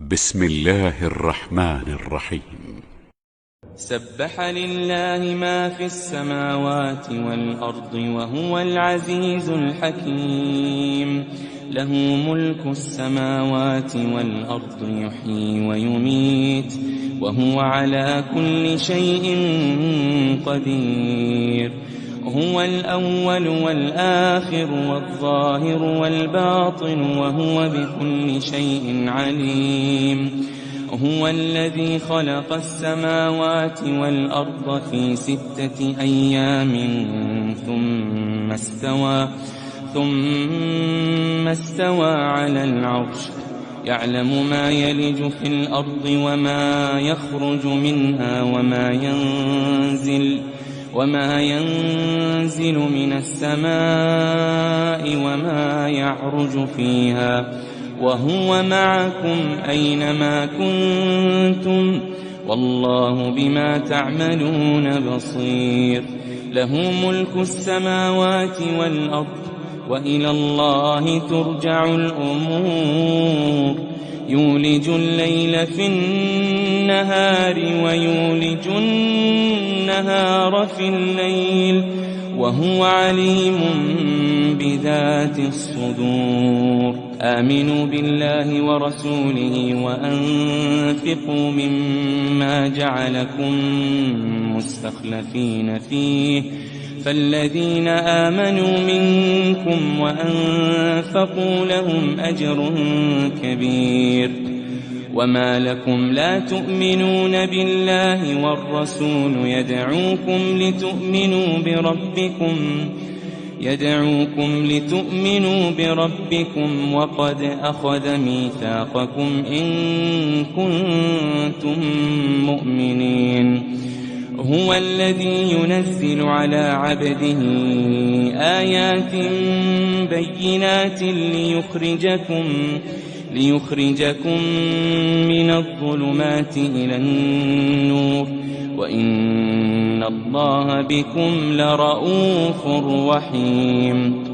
بسم الله الرحمن الرحيم. سبح لله ما في السماوات والأرض وهو العزيز الحكيم. له ملك السماوات والأرض يحيي ويميت وهو على كل شيء قدير. هو الأول والآخر والظاهر والباطن وهو بكل شيء عليم. هو الذي خلق السماوات والأرض في 6 أيام ثم استوى على العرش. يعلم ما يلج في الأرض وما يخرج منها وما ينزل من السماء وما يعرج فيها، وهو معكم أينما كنتم والله بما تعملون بصير. له ملك السماوات والأرض وإلى الله ترجع الأمور. يولج الليل في النهار ويولج النهار في الليل وهو عليم بذات الصدور. آمنوا بالله ورسوله وأنفقوا مما جعلكم مستخلفين فيه، فالذين آمنوا منكم وأنفقوا لهم أجر كبير. وما لكم لا تؤمنون بالله والرسول يدعوكم لتؤمنوا بربكم وقد أخذ ميثاقكم إن كنتم مؤمنين. هو الذي ينزل على عبده آيات بينات ليخرجكم من الظلمات إلى النور وإن الله بكم لرءوف رحيم.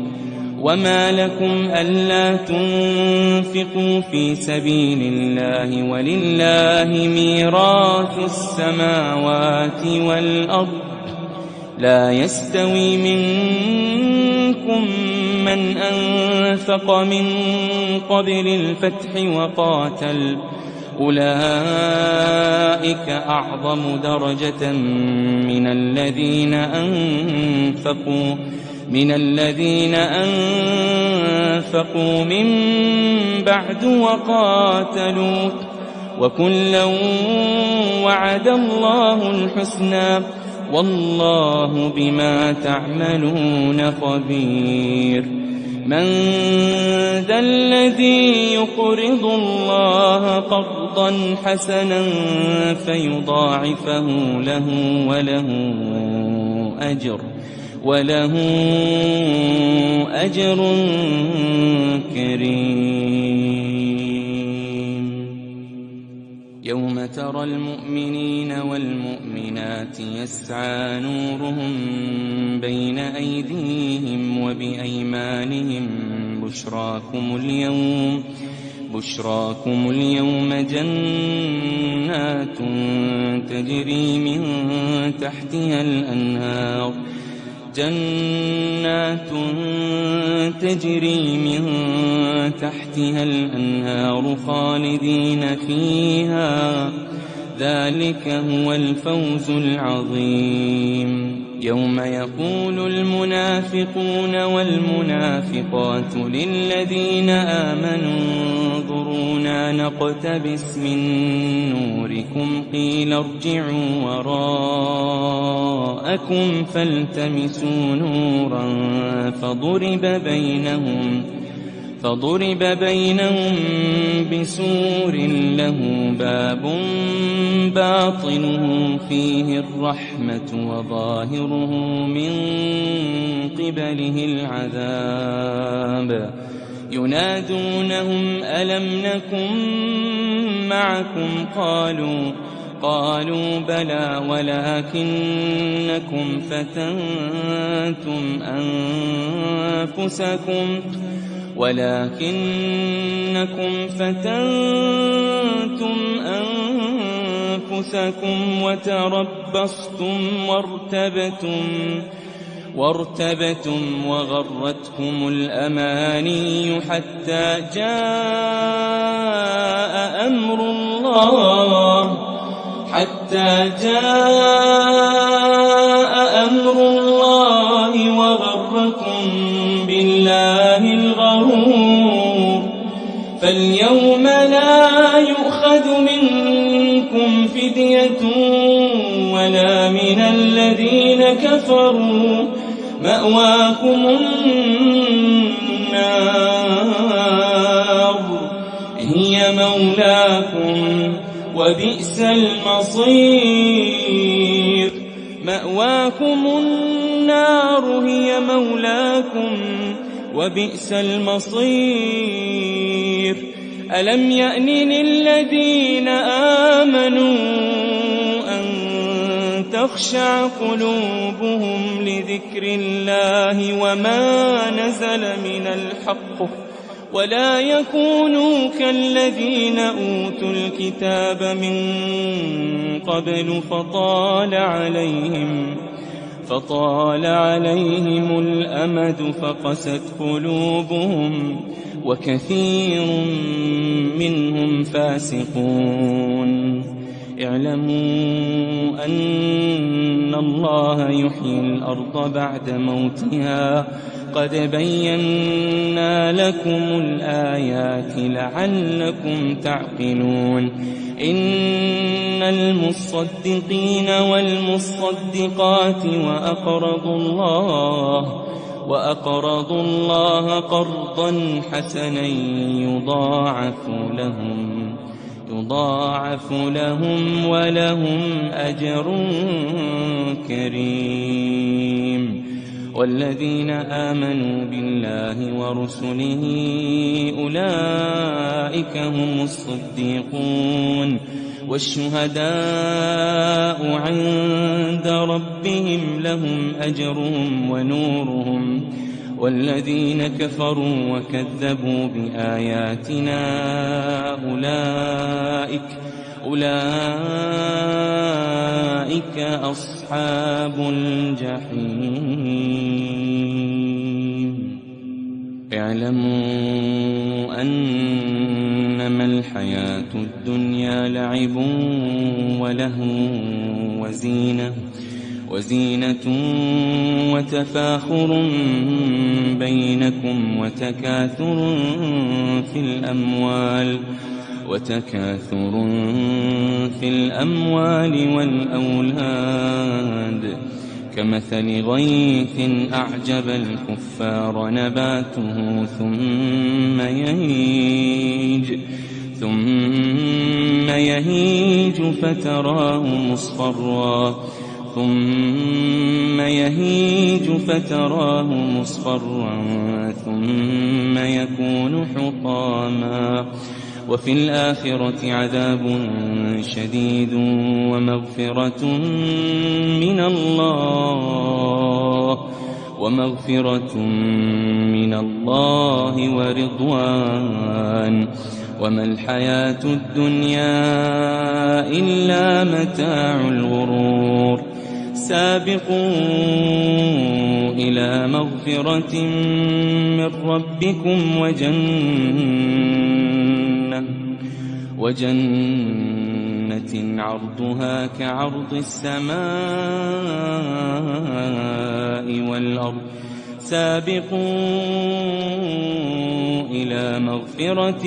وما لكم ألا تنفقوا في سبيل الله ولله ميراث السماوات والأرض. لا يستوي منكم من أنفق من قبل الفتح وقاتل، أولئك أعظم درجة من الذين أنفقوا من بعد وقاتلوا، وكلا وعد الله الحسنى والله بما تعملون خبير. من ذا الذي يقرض الله قرضا حسنا فيضاعفه له وله أجر كريم. يوم ترى المؤمنين والمؤمنات يسعى نورهم بين أيديهم وبأيمانهم بشراكم اليوم جنات تجري من تحتها الأنهار خالدين فيها، ذلك هو الفوز العظيم. يوم يقول المنافقون والمنافقات للذين آمنوا انظرونا نقتبس من نوركم قيل ارجعوا وراءكم فالتمسوا نورا فضرب بينهم بسور له باب باطنه فيه الرحمة وظاهره من قبله العذاب. ينادونهم ألم نكن معكم قالوا بلى ولكنكم فتنتم أنفسكم ولكنكم فتنتم أنفسكم وتربصتم وارتبتم وغرتكم الأماني حتى جاء أمر الله وغركم بالله الغرور. فاليوم لا يؤخذ منكم فدية ولا من الذين كفروا، مأواكم النار هي مولاكم وبئس المصير. مأواكم النار هي مولاكم وبئس المصير. ألم يأن للذين آمنوا أن تخشع قلوبهم لذكر الله وما نزل من الحق ولا يكونوا كالذين أوتوا الكتاب من قبل فطال عليهم الأمد فقست قلوبهم وكثير منهم فاسقون. اعلموا أن الله يحيي الأرض بعد موتها قد بينا لكم الآيات لعلكم تعقلون. إن المصدقين والمصدقات وأقرضوا الله قرضا حسنا يضاعف لهم ولهم أجر كريم. والذين آمنوا بالله ورسله أولئك هم الصديقون والشهداء عند ربهم لهم أجرهم ونورهم. والذين كفروا وكذبوا بآياتنا أولئك أصحاب الجحيم. اعلموا أنما الحياة الدنيا لعب ولهو وزينة وتفاخر بينكم وتكاثر في الأموال والأولاد كمثل غيث أعجب الكفار نباته ثم يهيج فتراه مصفرا ثم يكون حطاما. وفي الآخرة عذاب شديد ومغفرة من الله ورضوان. وما الحياة الدنيا إلا متاع الغرور. سابقوا إلى مغفرة من ربكم وجنة عرضها كعرض السماء والأرض. سابقوا إلى مغفرة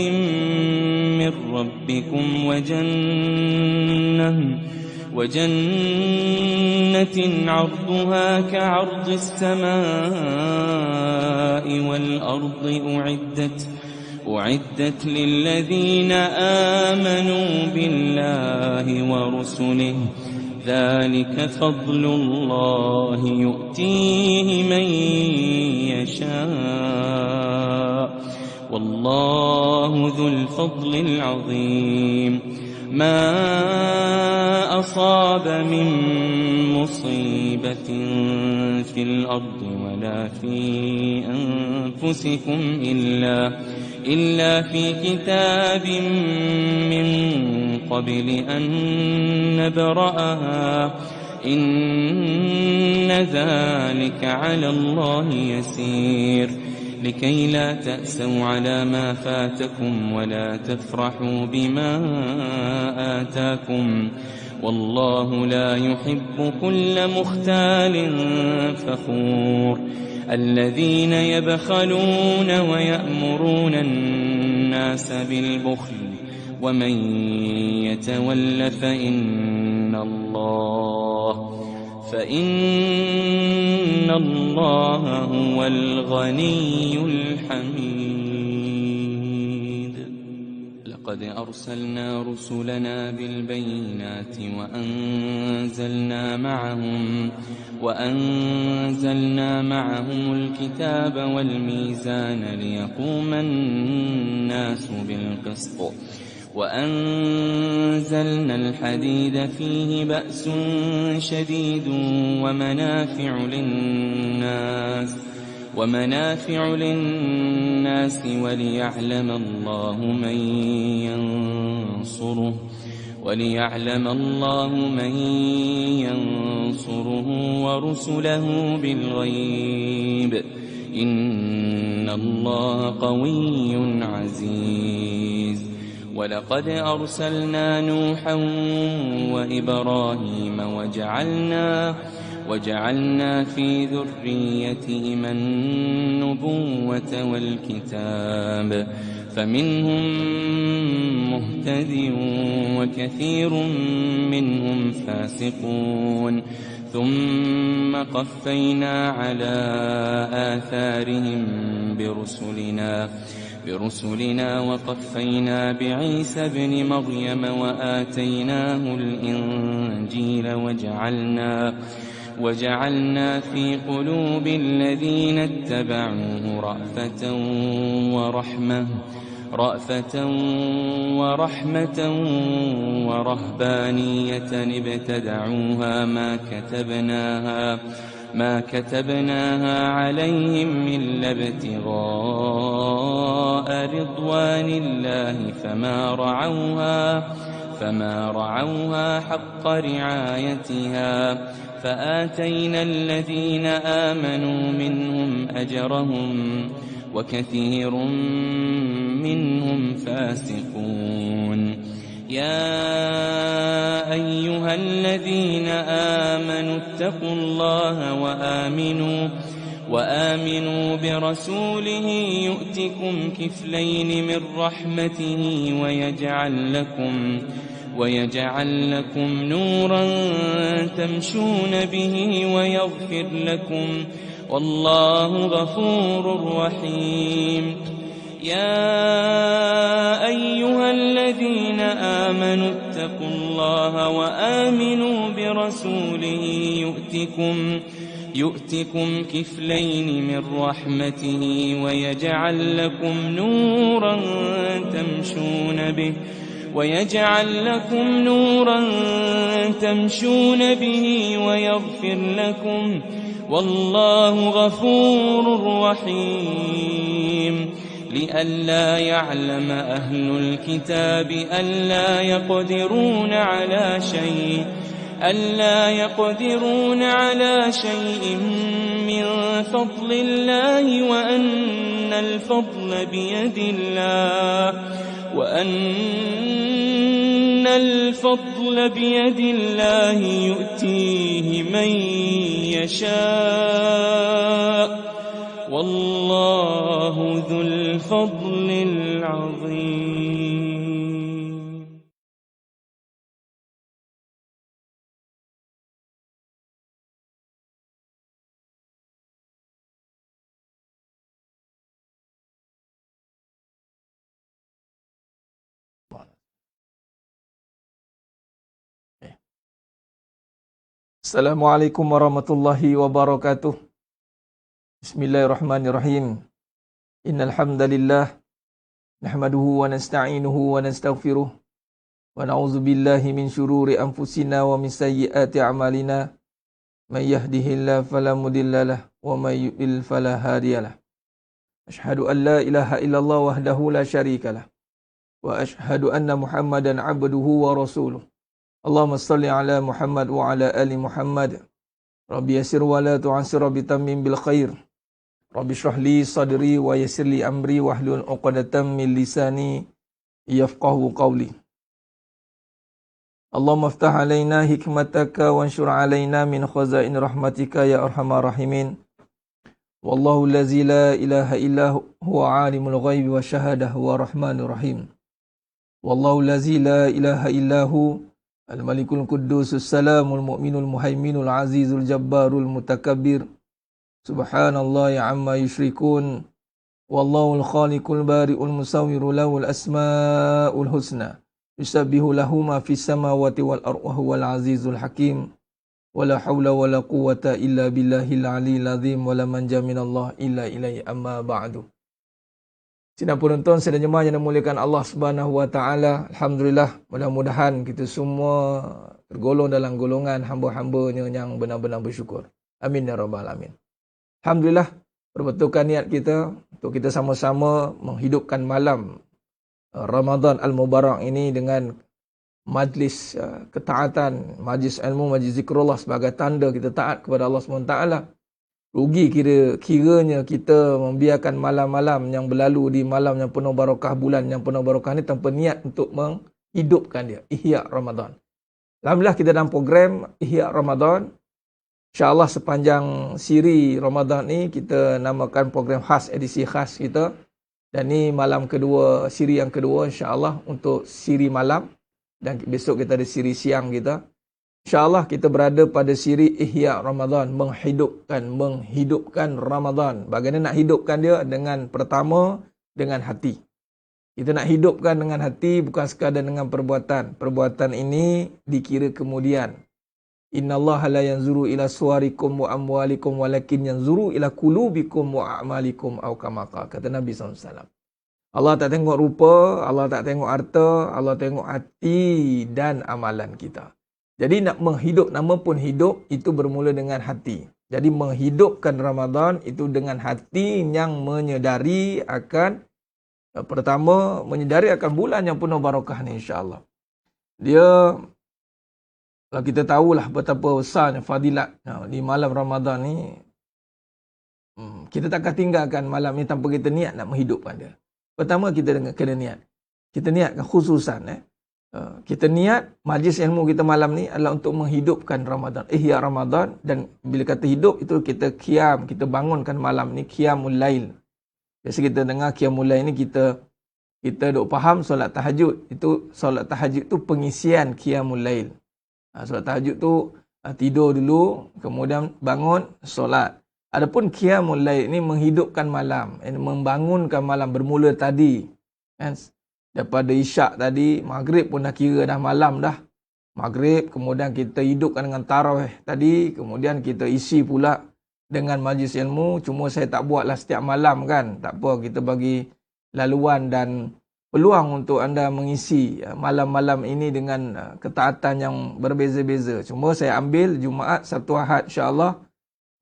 من ربكم وجنة عرضها كعرض السماء والأرض أعدت للذين آمنوا بالله ورسله. ذلك فضل الله يؤتيه من يشاء والله ذو الفضل العظيم. ما أصاب من مصيبة مصيبة في الأرض ولا في أنفسكم إلا في كتاب من قبل أن نبرأها إن ذلك على الله يسير لكي لا تأسوا على ما فاتكم ولا تفرحوا بما آتاكم والله لا يحب كل مختال فخور الذين يبخلون ويأمرون الناس بالبخل ومن يتول فإن الله هو الغني الحميد لقد أرسلنا رسلنا بالبينات وأنزلنا معهم الكتاب والميزان ليقوم الناس بالقسط وأنزلنا الحديد فيه بأس شديد ومنافع للناس وليعلم الله من ينصره ورسله بالغيب إن الله قوي عزيز ولقد أرسلنا نوحا وإبراهيم وجعلنا في ذريتهما النبوة والكتاب فمنهم مهتد وكثير منهم فاسقون ثم قفينا على آثارهم برسلنا وقفينا بعيسى ابن مريم وآتيناه الإنجيل وجعلنا في قلوب الذين اتبعوه رأفة ورحمة ورهبانية ابتدعوها ما كتبناها عليهم إلا ابتغاء رضوان الله فما رعوها حق رعايتها فآتينا الذين آمنوا منهم أجرهم وكثير منهم فاسقون يا أيها الذين آمنوا اتقوا الله وآمنوا برسوله يؤتكم كفلين من رحمته ويجعل لكم نورا تمشون به ويغفر لكم والله غفور رحيم يا أيها الذين آمنوا اتقوا الله وآمنوا برسوله يؤتكم كفلين من رحمته ويجعل لكم نورا تمشون به ويغفر لكم والله غفور رحيم لئلا يعلم أهل الكتاب ألا يقدرون على شيء من فضل الله وأن الفضل بيد الله يؤتيه من يشاء والله ذو الفضل العظيم. Assalamualaikum warahmatullahi wabarakatuh. Bismillahirrahmanirrahim. Innal hamdalillah nahmaduhu wa nasta'inuhu wa nastaghfiruh wa na'udzu billahi min syururi anfusina wa min sayyiati a'malina. من يهده الله فلا مضل له ومن يضلل فلا هادي له أشهد أن لا إله إلا الله وحده لا شريك له وأشهد أن محمدا عبده ورسوله اللهم صل على محمد وعلى آل محمد رب يسر ولا تعسر بتمم بالخير رب اشرح لي صدري ويسر لي أمري واحلل عقدة من لساني يفقه قولي اللهم افتح علينا حكمتك وانشر علينا من خزائن رحمتك يا أرحم الراحمين والله الذي لا إله إلا هو عالم الغيب والشهادة هو الرحمن الرحيم والله الذي لا إله إلا هو الملك القدوس السلام المؤمن المهيمن العزيز الجبار المتكبر سبحان الله عما يشركون والله الخالق البارئ المصور له الأسماء الحسنى يسبح له ما في السماوات والأرض وهو العزيز الحكيم ولا حول ولا قوة إلا بالله العلي العظيم ولا منجا من الله إلا إليه أما بعد. Sidang penonton, sidang jemaah yang dimuliakan Allah Subhanahu wa taala. Alhamdulillah, mudah-mudahan kita semua tergolong dalam golongan hamba-hambanya yang benar-benar bersyukur. Amin ya rabbal alamin. Alhamdulillah, perbetulkan niat kita untuk kita sama-sama menghidupkan malam Ramadan Al-Mubarak ini dengan majlis ketaatan, majlis ilmu, majlis zikrullah sebagai tanda kita taat kepada Allah SWT. Rugi kiranya kita membiarkan malam-malam yang berlalu di malam yang penuh barakah, bulan yang penuh barakah ini tanpa niat untuk menghidupkan dia. Ihya Ramadan. Alhamdulillah kita dalam program Ihya Ramadan. InsyaAllah sepanjang siri Ramadan ni kita namakan program khas, edisi khas kita. Dan ni malam kedua, siri yang kedua insyaAllah untuk siri malam. Dan besok kita ada siri siang kita. InsyaAllah kita berada pada siri Ihya Ramadan. Menghidupkan Ramadan. Bagaimana nak hidupkan dia? Dengan pertama, dengan hati. Kita nak hidupkan dengan hati bukan sekadar dengan perbuatan. Perbuatan ini dikira kemudian. Innallaha la yanzuru ila suwarikum wa amwalikum walakin yanzuru ila qulubikum wa a'malikum aw kama qala, kata Nabi SAW. Allah tak tengok rupa, Allah tak tengok harta, Allah tengok hati dan amalan kita. Jadi nak menghidup, nama pun hidup, itu bermula dengan hati. Jadi menghidupkan Ramadan itu dengan hati yang menyedari akan, pertama, menyedari akan bulan yang penuh barakah ni insyaAllah. Dia, kalau kita tahulah betapa besarnya fadilat di malam Ramadan ni, kita takkan tinggalkan malam ni tanpa kita niat nak menghidupkan dia. Pertama kita kena niat. Kita niatkan khususan. Kita niat majlis ilmu kita malam ni adalah untuk menghidupkan Ramadan. Ihya Ramadan. Dan bila kata hidup itu kita qiyam. Kita bangunkan malam ni qiyamul lail. Biasa kita dengar qiyamul lail ni kita duk faham solat tahajud. Itu solat tahajud tu pengisian qiyamul lail. Solat tahajud tu tidur dulu, kemudian bangun, solat. Adapun qiyamul lail ni menghidupkan malam, membangunkan malam bermula tadi. Daripada isyak tadi, maghrib pun dah kira dah malam dah. Maghrib, kemudian kita hidupkan dengan tarawih tadi, kemudian kita isi pula dengan majlis ilmu. Cuma saya tak buatlah setiap malam kan. Tak apa, kita bagi laluan dan peluang untuk anda mengisi malam-malam ini dengan ketaatan yang berbeza-beza. Cuma saya ambil Jumaat, Sabtu, Ahad insyaAllah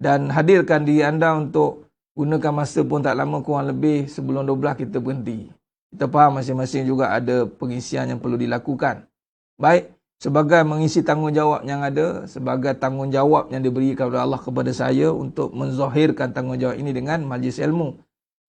dan hadirkan diri anda untuk gunakan masa pun tak lama, kurang lebih sebelum 12 kita berhenti. Kita faham masing-masing juga ada pengisian yang perlu dilakukan. Baik, sebagai mengisi tanggungjawab yang ada, sebagai tanggungjawab yang diberikan oleh Allah kepada saya untuk menzahirkan tanggungjawab ini dengan majlis ilmu.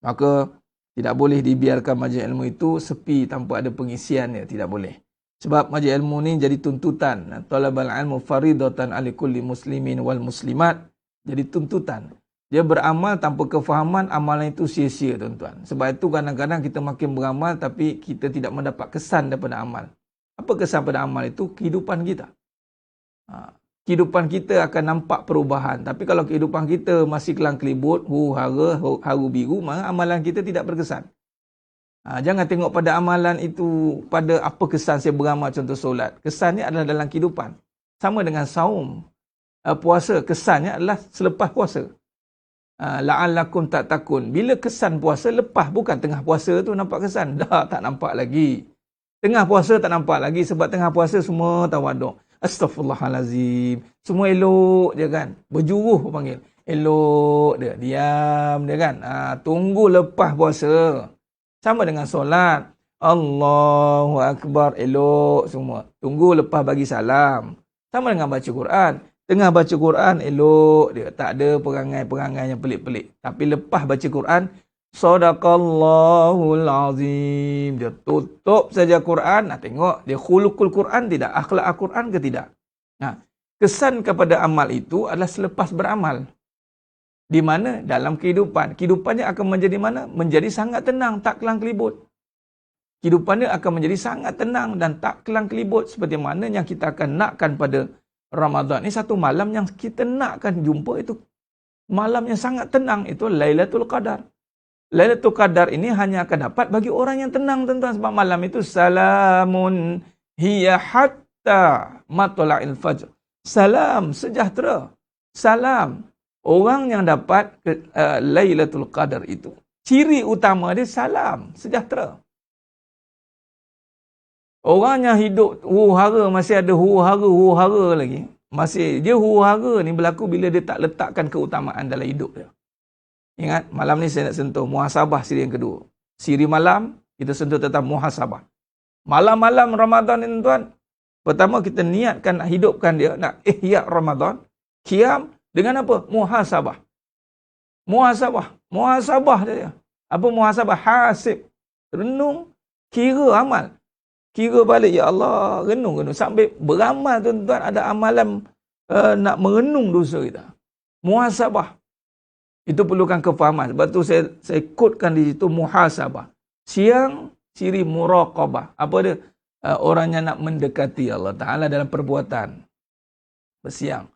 Maka tidak boleh dibiarkan majlis ilmu itu sepi tanpa ada pengisiannya. Tidak boleh. Sebab majlis ilmu ni jadi tuntutan. Talabal ilmu faridatan ala kulli muslimin wal muslimat. Jadi tuntutan. Dia beramal tanpa kefahaman, amalan itu sia-sia tuan-tuan. Sebab itu kadang-kadang kita makin beramal tapi kita tidak mendapat kesan daripada amal. Apa kesan pada amal itu? Kehidupan kita. Kehidupan kita akan nampak perubahan. Tapi kalau kehidupan kita masih kelang kelibut, huru-hara, haru biru, maka amalan kita tidak berkesan. Jangan tengok pada amalan itu, pada apa kesan saya beramal, contoh solat. Kesannya adalah dalam kehidupan. Sama dengan saum. Puasa, kesannya adalah selepas puasa. La'allakum tak takun. Bila kesan puasa, lepas, bukan tengah puasa tu nampak kesan. Dah tak nampak lagi. Tengah puasa tak nampak lagi sebab tengah puasa semua tawaduk. Astaghfirullahalazim. Semua elok je kan. Berjuruh panggil. Elok dia. Diam dia kan. Tunggu lepas puasa. Sama dengan solat. Allahu Akbar. Elok semua. Tunggu lepas bagi salam. Sama dengan baca Quran. Tengah baca Quran, elok dia. Tak ada perangai-perangai yang pelik-pelik. Tapi lepas baca Quran, Sadaqallahul Azim. Dia tutup saja Quran. Tengok dia khuluqul Quran tidak? Akhlak Al-Quran ke tidak? Kesan kepada amal itu adalah selepas beramal. Di mana? Dalam kehidupan. Kehidupannya akan menjadi mana? Menjadi sangat tenang, tak kelang kelibut. Kehidupannya akan menjadi sangat tenang dan tak kelang kelibut. Seperti mana yang kita akan nakkan pada Ramadan. Ini satu malam yang kita nakkan jumpa itu. Malam yang sangat tenang. Itu Lailatul Qadar. Lailatul Qadar ini hanya akan dapat bagi orang yang tenang, tuan-tuan. Sebab malam itu salamun hiya hatta matla'il fajr. Salam, sejahtera. Salam. Orang yang dapat Lailatul Qadar itu, ciri utama dia salam, sejahtera. Orang yang hidup huru-hara, masih ada huru-hara lagi. Masih dia huru-hara ni berlaku bila dia tak letakkan keutamaan dalam hidup dia. Ingat, malam ni saya nak sentuh muhasabah siri yang kedua. Siri malam, kita sentuh tentang muhasabah. Malam-malam Ramadan ni tuan, pertama kita niatkan nak hidupkan dia, nak ihya Ramadan. Qiyam dengan apa? Muhasabah. Muhasabah dia. Apa muhasabah? Hasib. Renung, kira amal. Kira balik, ya Allah, renung. Sampai beramal tuan-tuan, ada amalan nak merenung dosa kita. Muhasabah. Itu perlukan kefahaman. Sebab tu saya quotekan di situ muhasabah. Siang, ciri muraqabah. Apa dia? Orang yang nak mendekati Allah Ta'ala dalam perbuatan. Bersiang.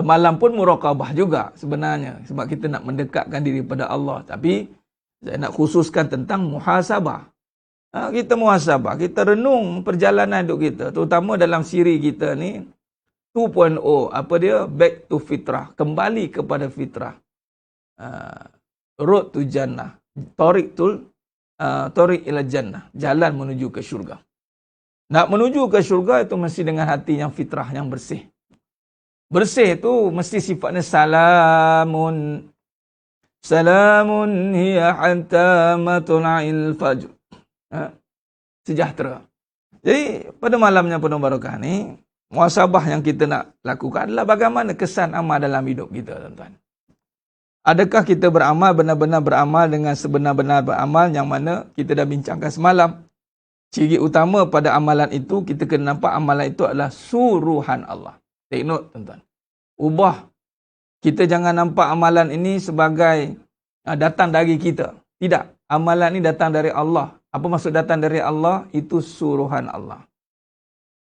Malam pun muraqabah juga sebenarnya. Sebab kita nak mendekatkan diri pada Allah. Tapi saya nak khususkan tentang muhasabah. Kita muhasabah, kita renung perjalanan hidup kita, terutama dalam siri kita ni 2.0, apa dia? Back to fitrah, kembali kepada fitrah. Road to jannah, tariq ila jannah, jalan menuju ke syurga. Nak menuju ke syurga itu mesti dengan hati yang fitrah, yang bersih. Bersih itu mesti sifatnya salamun hiya hatta matla'il fajr. Sejahtera. Jadi pada malamnya penuh barakah ni, muhasabah yang kita nak lakukan adalah bagaimana kesan amal dalam hidup kita, tuan-tuan. Adakah kita beramal, benar-benar beramal dengan sebenar-benar beramal yang mana kita dah bincangkan semalam. Ciri utama pada amalan itu, kita kena nampak amalan itu adalah suruhan Allah. Take note, tuan-tuan. Ubah. Kita jangan nampak amalan ini sebagai datang dari kita. Tidak. Amalan ini datang dari Allah. Apa maksud datang dari Allah? Itu suruhan Allah.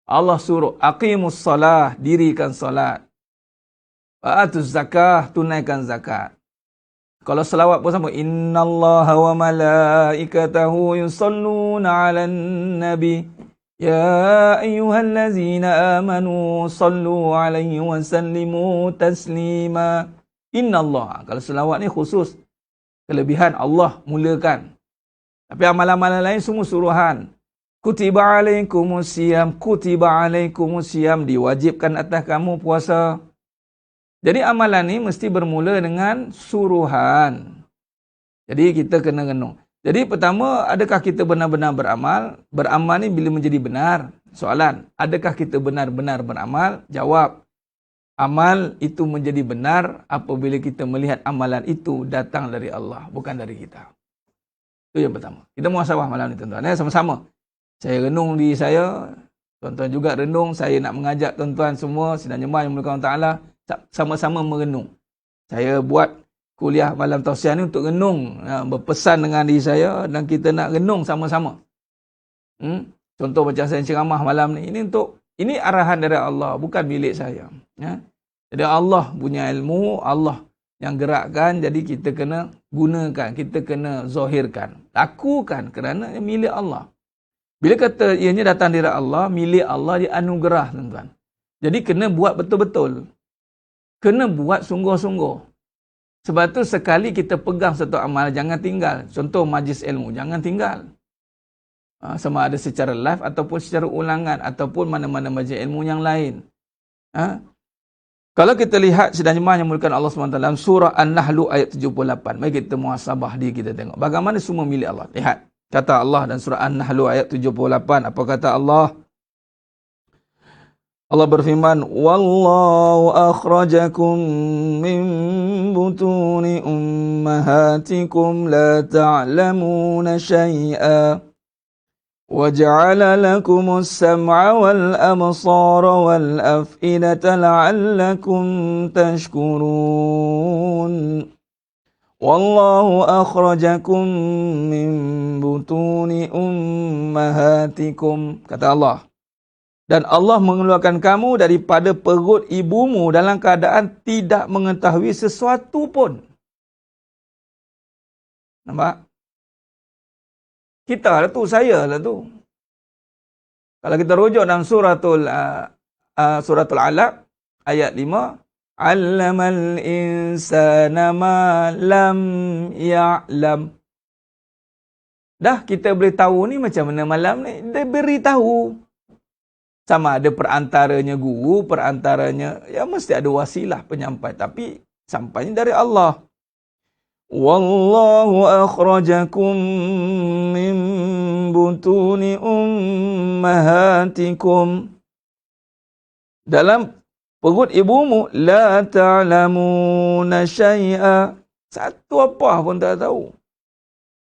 Allah suruh, aqimus salah, dirikan salat. Atuz zakah, tunaikan zakat. Kalau selawat pun sama, innallaha wa malaikatahu yusalluna 'alan nabi. Ya ayyuhallazina amanu sallu 'alaihi wa sallimu taslima. Innallah. Kalau selawat ni khusus kelebihan Allah mulakan. Tapi amalan-amalan lain semua suruhan. Kutiba alaikumusiyam, diwajibkan atas kamu puasa. Jadi amalan ni mesti bermula dengan suruhan. Jadi kita kena renung. Jadi pertama, adakah kita benar-benar beramal? Beramal ni bila menjadi benar? Soalan, adakah kita benar-benar beramal? Jawab, amal itu menjadi benar apabila kita melihat amalan itu datang dari Allah, bukan dari kita. Itu yang pertama. Kita muhasabah malam ni, tuan-tuan. Sama-sama. Saya renung diri saya. Tuan-tuan juga renung. Saya nak mengajak tuan-tuan semua, sidang jemaah yang dimuliakan Allah Ta'ala, sama-sama merenung. Saya buat kuliah malam tausiah ni untuk renung. Berpesan dengan diri saya dan kita nak renung sama-sama. Contoh macam saya ceramah malam ni. Ini arahan dari Allah, bukan milik saya. Jadi Allah punya ilmu, Allah yang gerakkan, jadi kita kena gunakan, kita kena zahirkan, lakukan kerana milik Allah. Bila kata ianya datang dari Allah, milik Allah, dia anugerah, tuan-tuan. Jadi kena buat betul-betul, kena buat sungguh-sungguh. Sebab tu sekali kita pegang satu amal, jangan tinggal. Contoh majlis ilmu, jangan tinggal. Sama ada secara live ataupun secara ulangan ataupun mana-mana majlis ilmu yang lain. Ha? Kalau kita lihat sedang jemaah yang muliakan Allah SWT dalam surah An-Nahl ayat 78. Mari kita muhasabah diri kita tengok. Bagaimana semua milik Allah. Lihat. Kata Allah dan surah An-Nahl ayat 78. Apa kata Allah? Allah berfirman, Wallahu akhrajakum min butuni ummahatikum la ta'lamuna syai'a. وَجَعَلَ لَكُمُ السَّمْعَ وَالْأَبْصَارَ وَالْأَفْئِدَةَ لَعَلَّكُمْ تَشْكُرُونَ وَاللَّهُ أَخْرَجَكُمْ مِنْ بُطُونِ أُمَّهَاتِكُمْ. Kata Allah. Dan Allah mengeluarkan kamu daripada perut ibumu dalam keadaan tidak mengetahui sesuatu pun. Nampak? Kita lah tu, saya lah tu. Kalau kita rujuk dalam suratul Alaq ayat 5, Allamal insana ma lam ya'lam. Dah kita boleh tahu ni macam mana malam ni. Dia beritahu. Sama ada perantaranya guru, perantaranya, ya mesti ada wasilah penyampai. Tapi sampainya dari Allah. Wallahu akhrajakum min butuni ummahatikum. Dalam perut ibumu la ta'lamuna syai'a. Satu apa pun tak tahu.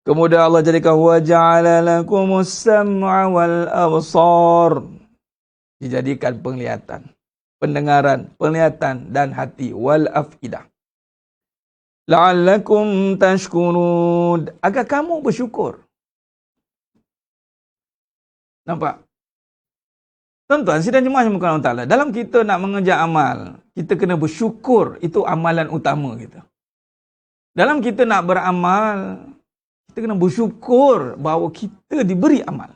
Kemudian Allah jadikan wa ja'ala lakumus sam'a wal absar. Dijadikan penglihatan, pendengaran, penglihatan dan hati wal afidah. La'allakum tashkurun. Agar kamu bersyukur. Nampak? Tuan-tuan, sidang jemaah yang Allah Ta'ala, dalam kita nak mengejar amal, kita kena bersyukur. Itu amalan utama kita. Dalam kita nak beramal, kita kena bersyukur bahawa kita diberi amal.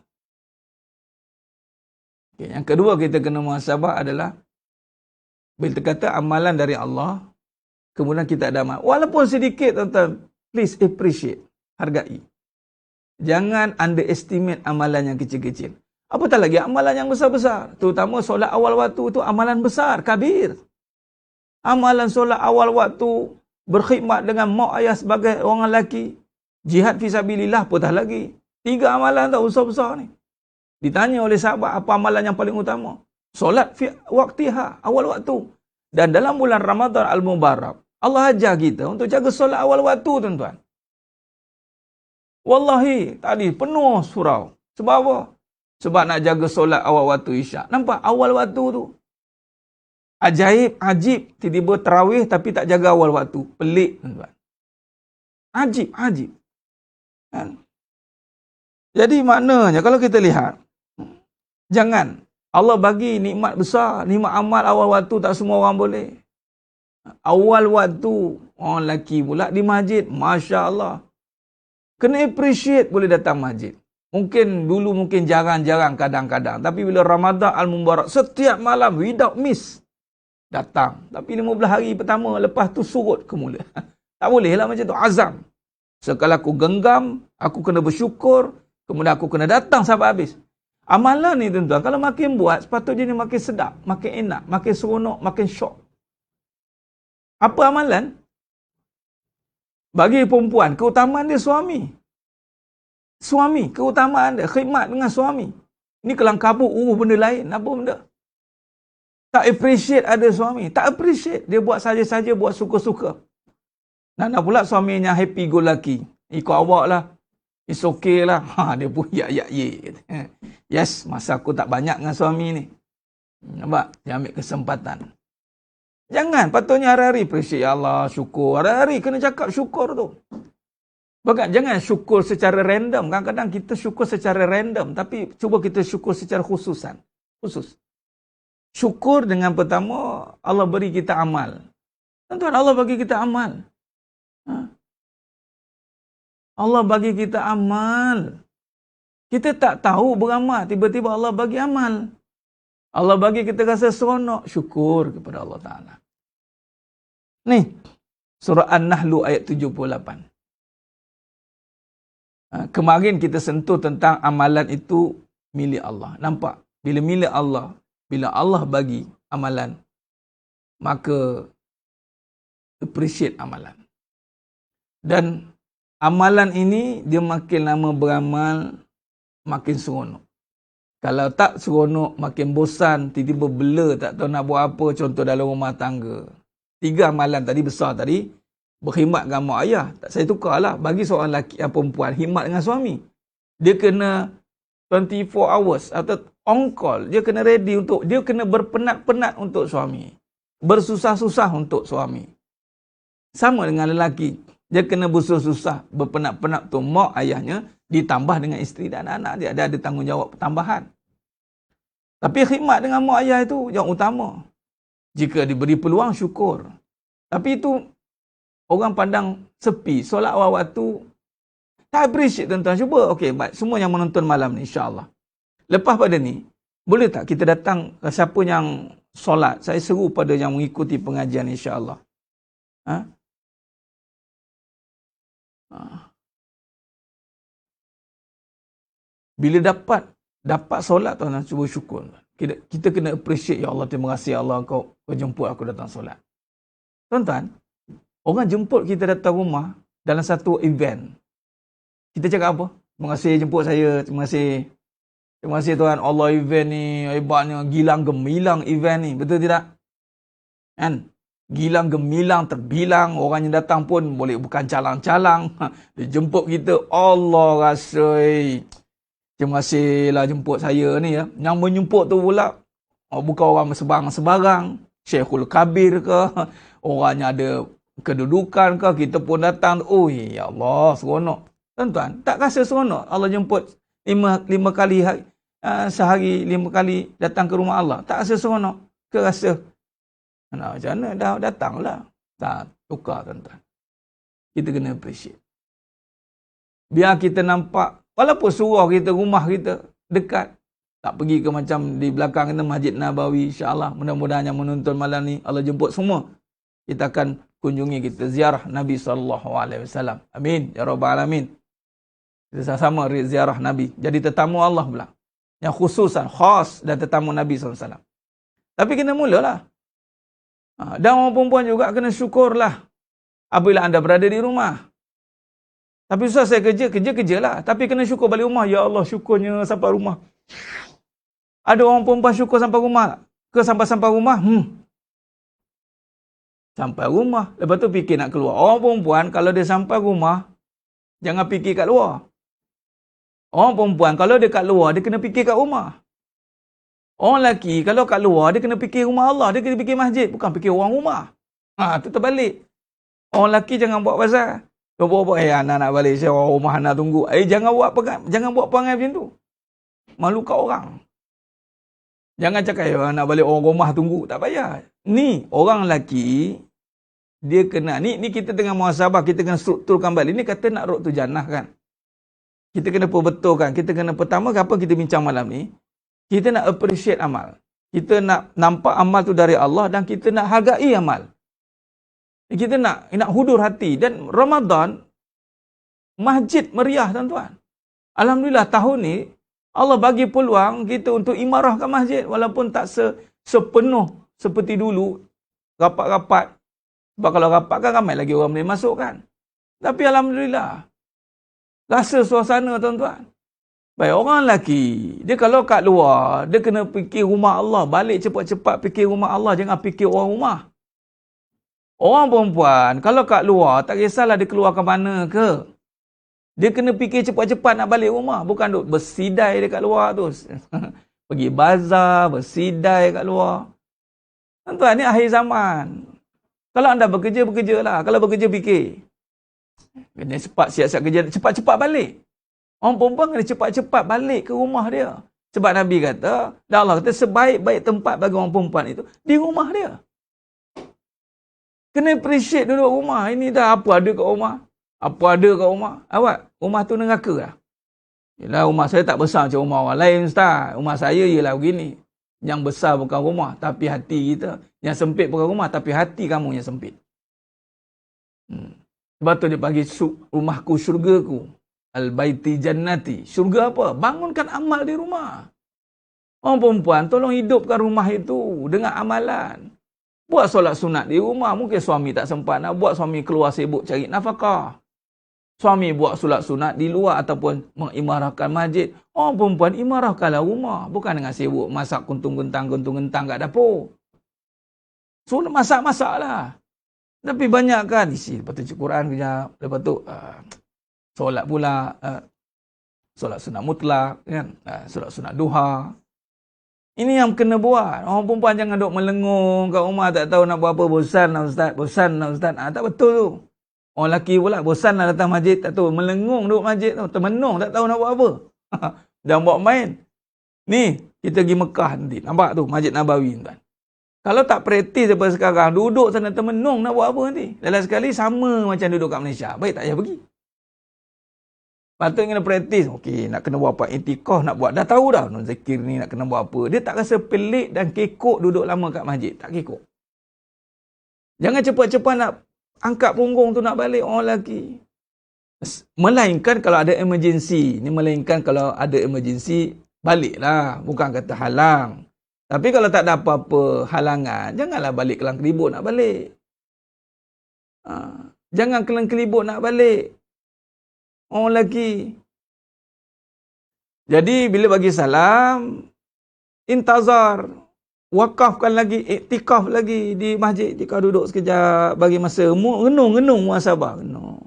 Okay, yang kedua kita kena muhasabah adalah bila kita kata amalan dari Allah, kemudian kita ada amal. Walaupun sedikit, tuan-tuan, please appreciate, hargai. Jangan underestimate amalan yang kecil-kecil. Apatah lagi amalan yang besar-besar. Terutama solat awal waktu itu amalan besar, kabir. Amalan solat awal waktu, berkhidmat dengan mak ayah sebagai orang lelaki, jihad fisabilillah, apatah lagi. 3 amalan tu besar-besar ni. Ditanya oleh sahabat apa amalan yang paling utama. Solat waktiha, awal waktu. Dan dalam bulan Ramadan Al-Mubarak, Allah ajar kita untuk jaga solat awal waktu, tuan-tuan. Wallahi, tadi penuh surau. Sebab apa? Sebab nak jaga solat awal waktu Isyak. Nampak? Awal waktu tu. Ajaib, ajib. Tiba-tiba terawih tapi tak jaga awal waktu. Pelik, tuan-tuan. Ajib, ajib. Kan? Jadi maknanya, kalau kita lihat, jangan. Allah bagi nikmat besar. Nikmat amal awal waktu tak semua orang boleh. Awal waktu, orang lelaki pula di masjid. Masya Allah. Kena appreciate boleh datang masjid. Mungkin dulu mungkin jarang-jarang kadang-kadang. Tapi bila Ramadan Al-Mubarak, setiap malam without miss datang. Tapi 15 hari pertama, lepas tu surut ke mula. Tak boleh lah macam tu. Azam. Sekali aku genggam, aku kena bersyukur. Kemudian aku kena datang sampai habis. Amalan ni tuan-tuan, kalau makin buat, sepatutnya dia makin sedap, makin enak, makin seronok, makin syok. Apa amalan? Bagi perempuan, keutamaan dia suami. Suami, keutamaan dia, khidmat dengan suami. Ini kelang kabut, benda lain, apa benda? Tak appreciate ada suami, tak appreciate. Dia buat saja-saja, buat suka-suka. Nak pula suaminya happy go lucky. Ikut awak lah. It's okay lah. Dia pun ya. Yes, masa aku tak banyak dengan suami ni. Nampak? Dia ambil kesempatan. Jangan. Patutnya hari-hari appreciate, ya Allah, syukur. Hari-hari kena cakap syukur tu. Bahkan jangan syukur secara random. Kadang-kadang kita syukur secara random. Tapi cuba kita syukur secara khusus. Syukur dengan pertama, Allah beri kita amal. Tuan-tuan, Allah bagi kita amal. Allah bagi kita amal. Kita tak tahu beramal. Tiba-tiba Allah bagi amal. Allah bagi kita rasa seronok. Syukur kepada Allah Ta'ala. Ni, surah An-Nahl ayat 78. Kemarin kita sentuh tentang amalan itu milik Allah. Nampak? Bila milik Allah, bila Allah bagi amalan, maka appreciate amalan. Dan amalan ini dia makin lama beramal makin seronok. Kalau tak seronok, makin bosan, tiba-tiba bela, tak tahu nak buat apa, contoh dalam rumah tangga. 3 amalan tadi besar tadi, berkhidmat dengan mak ayah. Tak saya tukarlah, bagi seorang lelaki perempuan, khidmat dengan suami. Dia kena 24 hours atau on call. Dia kena ready dia kena berpenat-penat untuk suami. Bersusah-susah untuk suami. Sama dengan lelaki. Dia kena bersusah-susah, berpenat-penat untuk mak ayahnya, ditambah dengan isteri dan anak-anak dia. Ada tanggungjawab tambahan. Tapi khidmat dengan mak ayah itu yang utama. Jika diberi peluang, syukur. Tapi itu orang pandang sepi. Solat awal waktu tak appreciate tuan-tuan. Cuba, okey, semua yang menonton malam ni, insyaAllah. Lepas pada ni, boleh tak kita datang, siapa yang solat, saya seru pada yang mengikuti pengajian, insyaAllah. Ha? Bila dapat solat, tuan-tuan, cuba syukur. Kita kena appreciate, ya Allah, terima kasih Allah kau jemput aku datang solat. Tuan-tuan, orang jemput kita datang rumah dalam satu event. Kita cakap apa? Terima kasih jemput saya, terima kasih. Terima kasih Tuhan, Allah event ni hebatnya, gilang gemilang event ni, betul tidak? Kan? Gilang gemilang, terbilang, orang yang datang pun boleh bukan calang-calang. Dia jemput kita, Allah rasa, terima kasihlah jemput saya ni ya. Yang menjemput tu pula, bukan orang sebarang-sebarang, Syekhul Kabir ke, orangnya ada kedudukan ke, kita pun datang, oh ya Allah, seronok. Tuan-tuan, tak rasa seronok Allah jemput lima kali sehari 5 kali datang ke rumah Allah. Tak rasa seronok ke rasa? Macam mana? Dah datanglah. Tak, tukar tuan-tuan. Kita kena appreciate. Biar kita nampak, walaupun surau kita, rumah kita dekat. Tak pergi ke macam di belakang kita Masjid Nabawi. InsyaAllah mudah-mudahan yang menonton malam ni Allah jemput semua. Kita akan kunjungi, kita ziarah Nabi SAW. Amin. Ya Rabbal Alamin. Kita sama ziarah Nabi. Jadi tetamu Allah pula. Yang khususan, khas dan tetamu Nabi SAW. Tapi kena mulalah. Dan orang perempuan juga kena syukurlah. Apabila anda berada di rumah. Tapi susah saya kerja lah. Tapi kena syukur balik rumah. Ya Allah, syukurnya sampai rumah. Ada orang perempuan syukur sampai rumah. Ke sampai rumah? Sampai rumah. Lepas tu fikir nak keluar. Orang perempuan kalau dia sampai rumah, jangan fikir kat luar. Orang perempuan kalau dia kat luar, dia kena fikir kat rumah. Orang lelaki kalau kat luar, dia kena fikir rumah Allah. Dia kena fikir masjid. Bukan fikir orang rumah. Tu terbalik. Orang lelaki jangan buat pasal. Dia buat, anak nak balik. Saya orang rumah anak tunggu. Jangan buat perangai macam tu. Malu kat orang. Jangan cakap, nak balik orang rumah tunggu. Tak payah. Ni, orang lelaki, dia kena, ni kita tengah muhasabah, kita kena strukturkan balik. Ni kata nak ruk tu jannah kan. Kita kena perbetulkan. Kita kena pertama, apa kita bincang malam ni? Kita nak appreciate amal. Kita nak nampak amal tu dari Allah dan kita nak hargai amal. Kita nak hudur hati. Dan Ramadan, masjid meriah tuan-tuan. Alhamdulillah tahun ni, Allah bagi peluang kita untuk imarahkan masjid. Walaupun tak sepenuh seperti dulu. Rapat-rapat. Sebab kalau rapat kan ramai lagi orang boleh masuk kan. Tapi Alhamdulillah. Rasa suasana tuan-tuan. Baik, orang lelaki, dia kalau kat luar, dia kena fikir rumah Allah. Balik cepat-cepat fikir rumah Allah. Jangan fikir orang rumah. Orang perempuan, kalau kat luar, tak kisahlah dia keluar ke mana ke. Dia kena fikir cepat-cepat nak balik rumah. Bukan duk bersidai dekat luar tu. Pergi bazar, bersidai kat luar. Tuan-tuan, ni akhir zaman. Kalau anda bekerja, bekerjalah. Kalau bekerja, fikir. Kena cepat siap-siap kerja, cepat-cepat balik. Orang perempuan kena cepat-cepat balik ke rumah dia. Sebab Nabi kata, dan Allah kata sebaik-baik tempat bagi orang perempuan itu, di rumah dia. Kena appreciate duduk rumah. Ini dah apa ada kat rumah. Apa ada kat rumah. Awak, rumah tu neraka lah. Yelah, rumah saya tak besar macam rumah orang lain, Ustaz. Rumah saya ialah begini. Yang besar bukan rumah, tapi hati kita. Yang sempit bukan rumah, tapi hati kamu yang sempit. Sebab tu dia bagi rumahku, syurgaku. Al-baiti jannati. Syurga apa? Bangunkan amal di rumah. Orang perempuan, tolong hidupkan rumah itu dengan amalan. Buat solat sunat di rumah. Mungkin suami tak sempat nak buat, suami keluar sibuk cari nafkah. Suami buat solat sunat di luar ataupun mengimarahkan masjid. Orang perempuan imarahkanlah rumah. Bukan dengan sibuk masak kuntung-gentang kat dapur. Sunat masak-masak lah. Tapi banyak kan isi. Lepas tu Quran kejap. Lepas tu solat pula. Solat sunat mutlak. Kan? Solat sunat duha. Ini yang kena buat. Orang perempuan jangan duk melengung kat rumah. Tak tahu nak buat apa. Bosan lah Ustaz. Bosan lah Ustaz. Tak betul tu. Orang lelaki pula bosan lah datang masjid. Tak tahu. Melengung duduk masjid tu. Termenung. Tak tahu nak buat apa. Jangan buat main. Ni. Kita pergi Mekah nanti. Nampak tu. Masjid Nabawi tuan. Kalau tak praktis daripada sekarang, duduk sana termenung nak buat apa nanti? Dalam sekali sama macam duduk kat Malaysia. Baik tak payah pergi. Patut kena praktis. Okey, nak kena buat apa? Intikah nak buat. Dah tahu dah. Nun zikir ni nak kena buat apa. Dia tak rasa pelik dan kekok duduk lama kat masjid. Tak kekok. Jangan cepat-cepat nak angkat punggung tu nak balik orang lelaki. Melainkan kalau ada emergency. Ni melainkan kalau ada emergency, baliklah. Bukan kata halang. Tapi kalau tak ada apa-apa halangan, janganlah balik kelang-kelibut nak balik. Jangan kelang-kelibut nak balik. Orang lelaki. Jadi bila bagi salam, intazar. Wakafkan lagi, iktikaf lagi di masjid. Jika duduk sekejap, bagi masa renung muhasabah. Renung.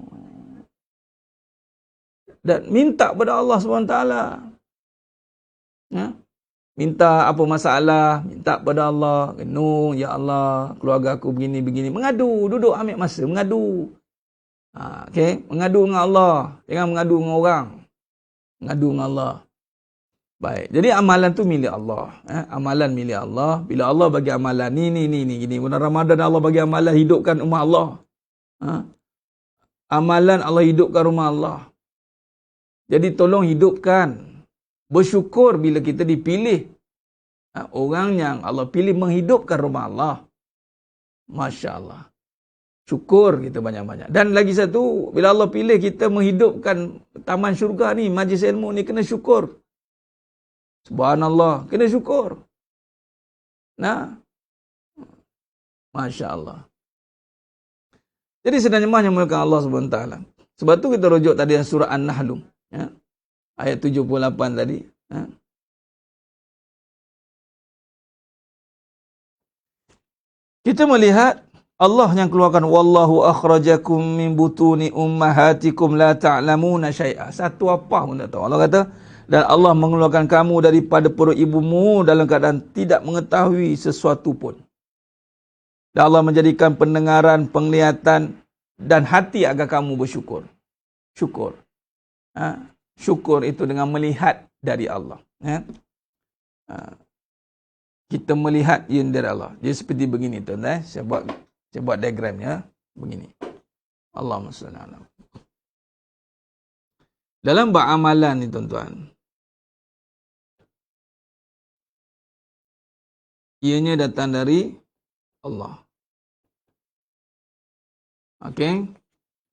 Dan minta kepada Allah SWT. Minta apa masalah, minta kepada Allah, renung, ya Allah, keluarga aku begini-begini. Mengadu, duduk ambil masa, mengadu. Okay? Mengadu dengan Allah. Jangan mengadu dengan orang. Mengadu dengan Allah. Baik. Jadi amalan tu milik Allah. Amalan milik Allah. Bila Allah bagi amalan ni. Gini. Bulan Ramadan Allah bagi amalan hidupkan rumah Allah. Amalan Allah hidupkan rumah Allah. Jadi tolong hidupkan. Bersyukur bila kita dipilih. Orang yang Allah pilih menghidupkan rumah Allah. Masya Allah. Syukur kita banyak-banyak. Dan lagi satu, bila Allah pilih kita menghidupkan taman syurga ni, majlis ilmu ni, kena syukur. Subhanallah, kena syukur. Nah, Masya Allah. Jadi sebenarnya menyembahkan Allah SWT. Sebab tu kita rujuk tadi surah An-Nahl. Ya? Ayat 78 tadi. Ya? Kita melihat Allah yang keluarkan wallahu akhrajakum min butuni ummahatikum la ta'lamuna syai'a. Satu apa pun tak tahu. Allah kata, dan Allah mengeluarkan kamu daripada perut ibumu dalam keadaan tidak mengetahui sesuatu pun. Dan Allah menjadikan pendengaran, penglihatan dan hati agar kamu bersyukur. Syukur. Syukur itu dengan melihat dari Allah. Kita melihat yang dari Allah. Dia seperti begini tuan. Saya buat diagramnya. Begini. Allahumma salli ala. Dalam beramalan ni tuan-tuan. Ianya datang dari Allah. Okey.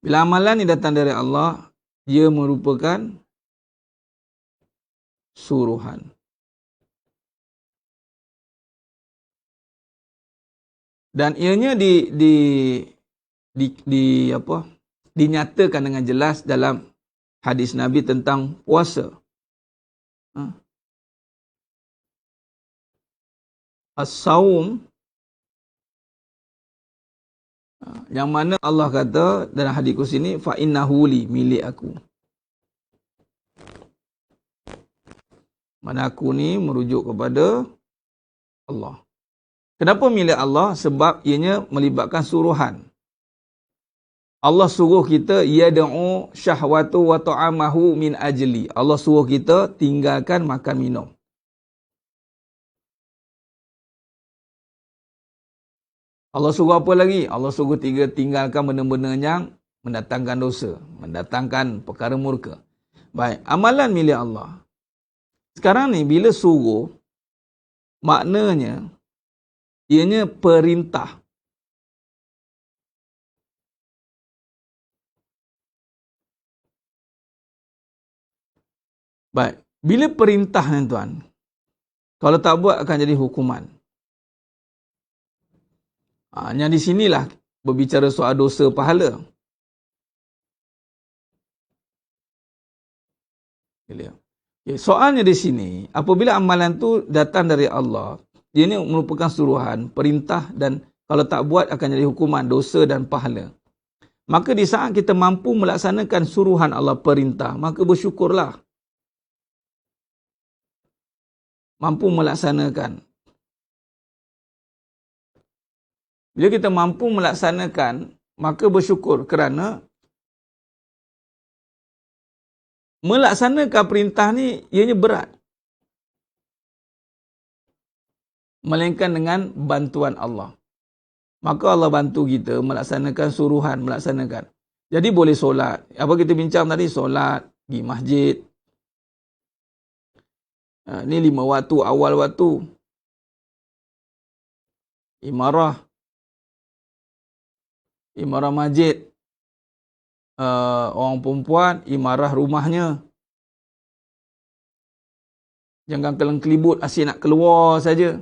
Bila amalan ni datang dari Allah, ia merupakan suruhan. Dan ianya dinyatakan dengan jelas dalam hadis Nabi tentang puasa. As-saum, yang mana Allah kata dalam hadis kursi ini, fa innahu li, milik aku. Mana aku ni merujuk kepada Allah. Kenapa milik Allah? Sebab ianya melibatkan suruhan. Allah suruh kita yad'u syahwatu wa ta'amahu min ajli. Allah suruh kita tinggalkan makan minum. Allah suruh apa lagi? Allah suruh tinggalkan benda-benda yang mendatangkan dosa, mendatangkan perkara murka. Baik, amalan milik Allah. Sekarang ni bila suruh, maknanya ianya perintah. Baik, bila perintah ni tuan, kalau tak buat akan jadi hukuman. Yang di sinilah berbicara soal dosa pahala. Soalnya di sini, apabila amalan tu datang dari Allah, dia ini merupakan suruhan, perintah, dan kalau tak buat akan jadi hukuman, dosa dan pahala. Maka di saat kita mampu melaksanakan suruhan Allah, perintah, maka bersyukurlah. Mampu melaksanakan. Bila kita mampu melaksanakan, maka bersyukur kerana melaksanakan perintah ni ianya berat. Melainkan dengan bantuan Allah. Maka Allah bantu kita melaksanakan suruhan, melaksanakan. Jadi boleh solat. Apa kita bincang tadi? Solat, pergi masjid. Ni 5 waktu, awal waktu. Imarah masjid. Orang perempuan, imarah rumahnya. Jangan keleng-kelibut, asyik nak keluar saja.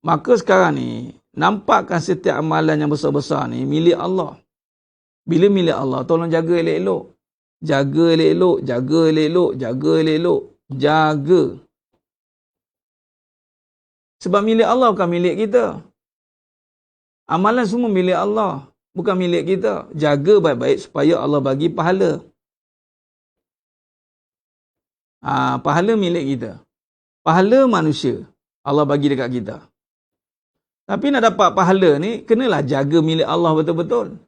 Maka sekarang ni, nampakkan setiap amalan yang besar-besar ni milik Allah. Bila milik Allah, tolong jaga elok-elok. Jaga elok-elok, jaga elok-elok, jaga elok-elok. Jaga. Sebab milik Allah bukan milik kita. Amalan semua milik Allah, bukan milik kita. Jaga baik-baik supaya Allah bagi pahala. Pahala milik kita. Pahala manusia, Allah bagi dekat kita. Tapi nak dapat pahala ni, kenalah jaga milik Allah betul-betul.